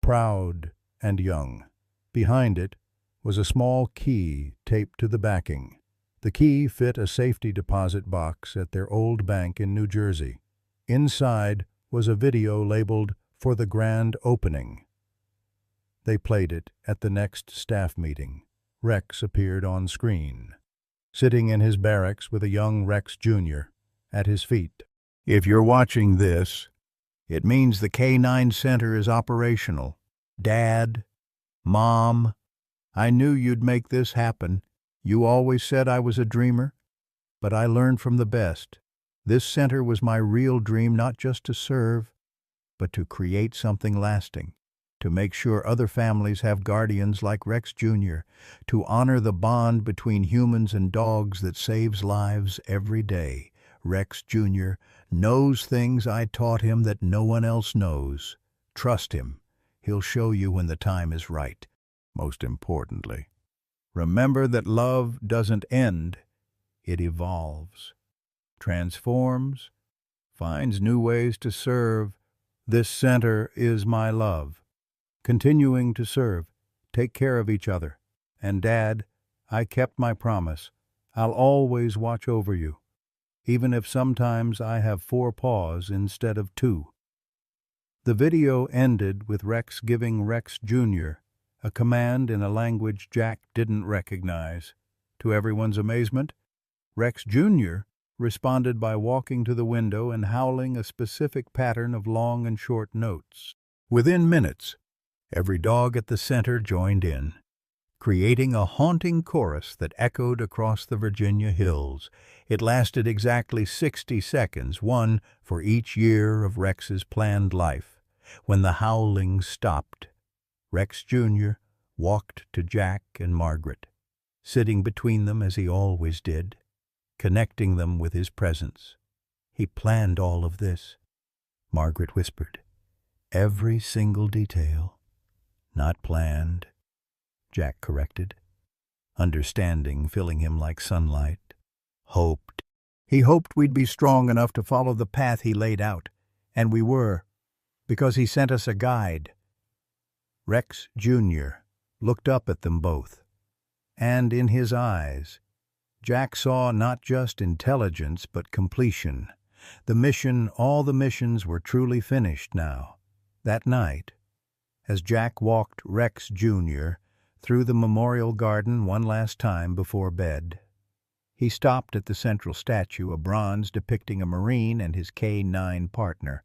S1: proud and young. Behind it was a small key taped to the backing. The key fit a safety deposit box at their old bank in New Jersey. Inside was a video labeled "For the Grand Opening." They played it at the next staff meeting. Rex appeared on screen, sitting in his barracks with a young Rex Jr. at his feet. "If you're watching this, it means the K9 Center is operational. Dad, Mom, I knew you'd make this happen. You always said I was a dreamer, but I learned from the best. This center was my real dream, not just to serve, but to create something lasting, to make sure other families have guardians like Rex Jr., to honor the bond between humans and dogs that saves lives every day. Rex Jr. knows things I taught him that no one else knows. Trust him. He'll show you when the time is right. Most importantly, remember that love doesn't end. It evolves, transforms, finds new ways to serve. This center is my love. Continuing to serve. Take care of each other. And Dad, I kept my promise. I'll always watch over you. even if sometimes I have 4 paws instead of 2. The video ended with Rex giving Rex Jr. a command in a language Jack didn't recognize. To everyone's amazement, Rex Jr. responded by walking to the window and howling a specific pattern of long and short notes. Within minutes, every dog at the center joined in, creating a haunting chorus that echoed across the Virginia hills. It lasted exactly 60 seconds, one for each year of Rex's planned life. When the howling stopped, Rex Jr. walked to Jack and Margaret, sitting between them as he always did, connecting them with his presence. "He planned all of this," Margaret whispered. "Every single detail." "Not planned," Jack corrected, understanding filling him like sunlight. "Hoped. He hoped we'd be strong enough to follow the path he laid out, and we were, because he sent us a guide." Rex Jr. looked up at them both, and in his eyes, Jack saw not just intelligence but completion. All the missions were truly finished now. That night, as Jack walked Rex Jr. through the memorial garden one last time before bed, he stopped at the central statue, a bronze depicting a Marine and his K-9 partner,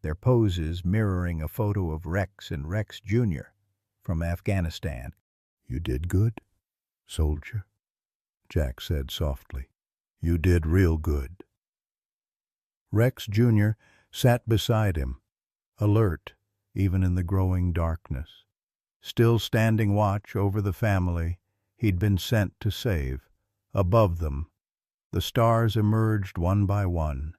S1: their poses mirroring a photo of Rex and Rex Jr. from Afghanistan. "You did good, soldier," Jack said softly. "You did real good." Rex Jr. sat beside him, alert even in the growing darkness, still standing watch over the family he'd been sent to save. Above them, the stars emerged one by one,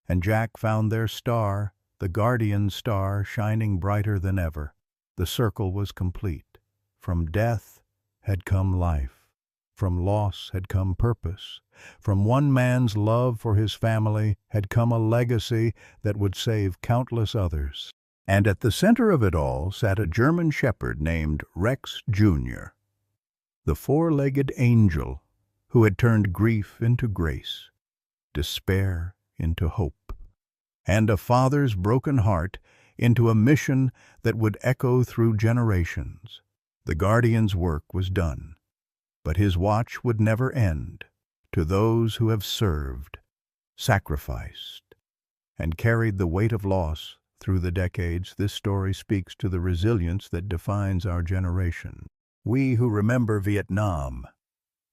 S1: and Jack found their star, the Guardian star, shining brighter than ever. The circle was complete. From death had come life. From loss had come purpose. From one man's love for his family had come a legacy that would save countless others. And at the center of it all sat a German shepherd named Rex Jr., the 4-legged angel who had turned grief into grace, despair into hope, and a father's broken heart into a mission that would echo through generations. The Guardian's work was done, but his watch would never end. To those who have served, sacrificed, and carried the weight of loss through the decades, this story speaks to the resilience that defines our generation. We who remember Vietnam,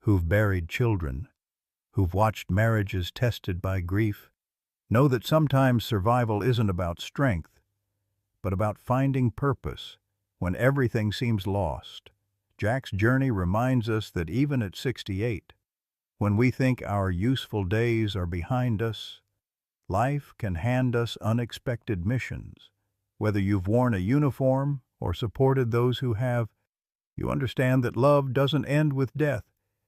S1: who've buried children, who've watched marriages tested by grief, know that sometimes survival isn't about strength, but about finding purpose when everything seems lost. Jack's journey reminds us that even at 68, when we think our useful days are behind us, life can hand us unexpected missions. Whether you've worn a uniform or supported those who have, you understand that love doesn't end with death.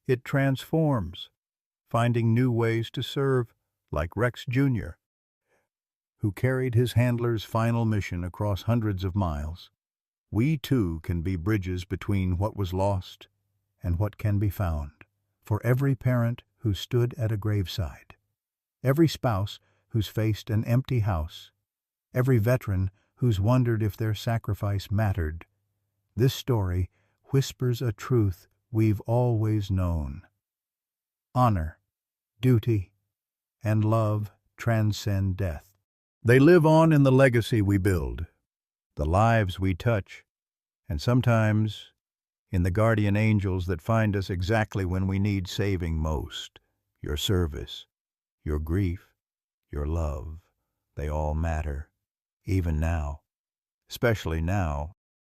S1: It transforms, finding new ways to serve, like Rex Jr., who carried his handler's final mission across hundreds of miles. We too can be bridges between what was lost and what can be found. For every parent who stood at a graveside, every spouse who's faced an empty house, every veteran who's wondered if their sacrifice mattered, this story whispers a truth we've always known. Honor, duty, and love transcend death. They live on in the legacy we build, the lives we touch, and sometimes in the guardian angels that find us exactly when we need saving most. Your service, your grief, your love, they all matter, even now, especially now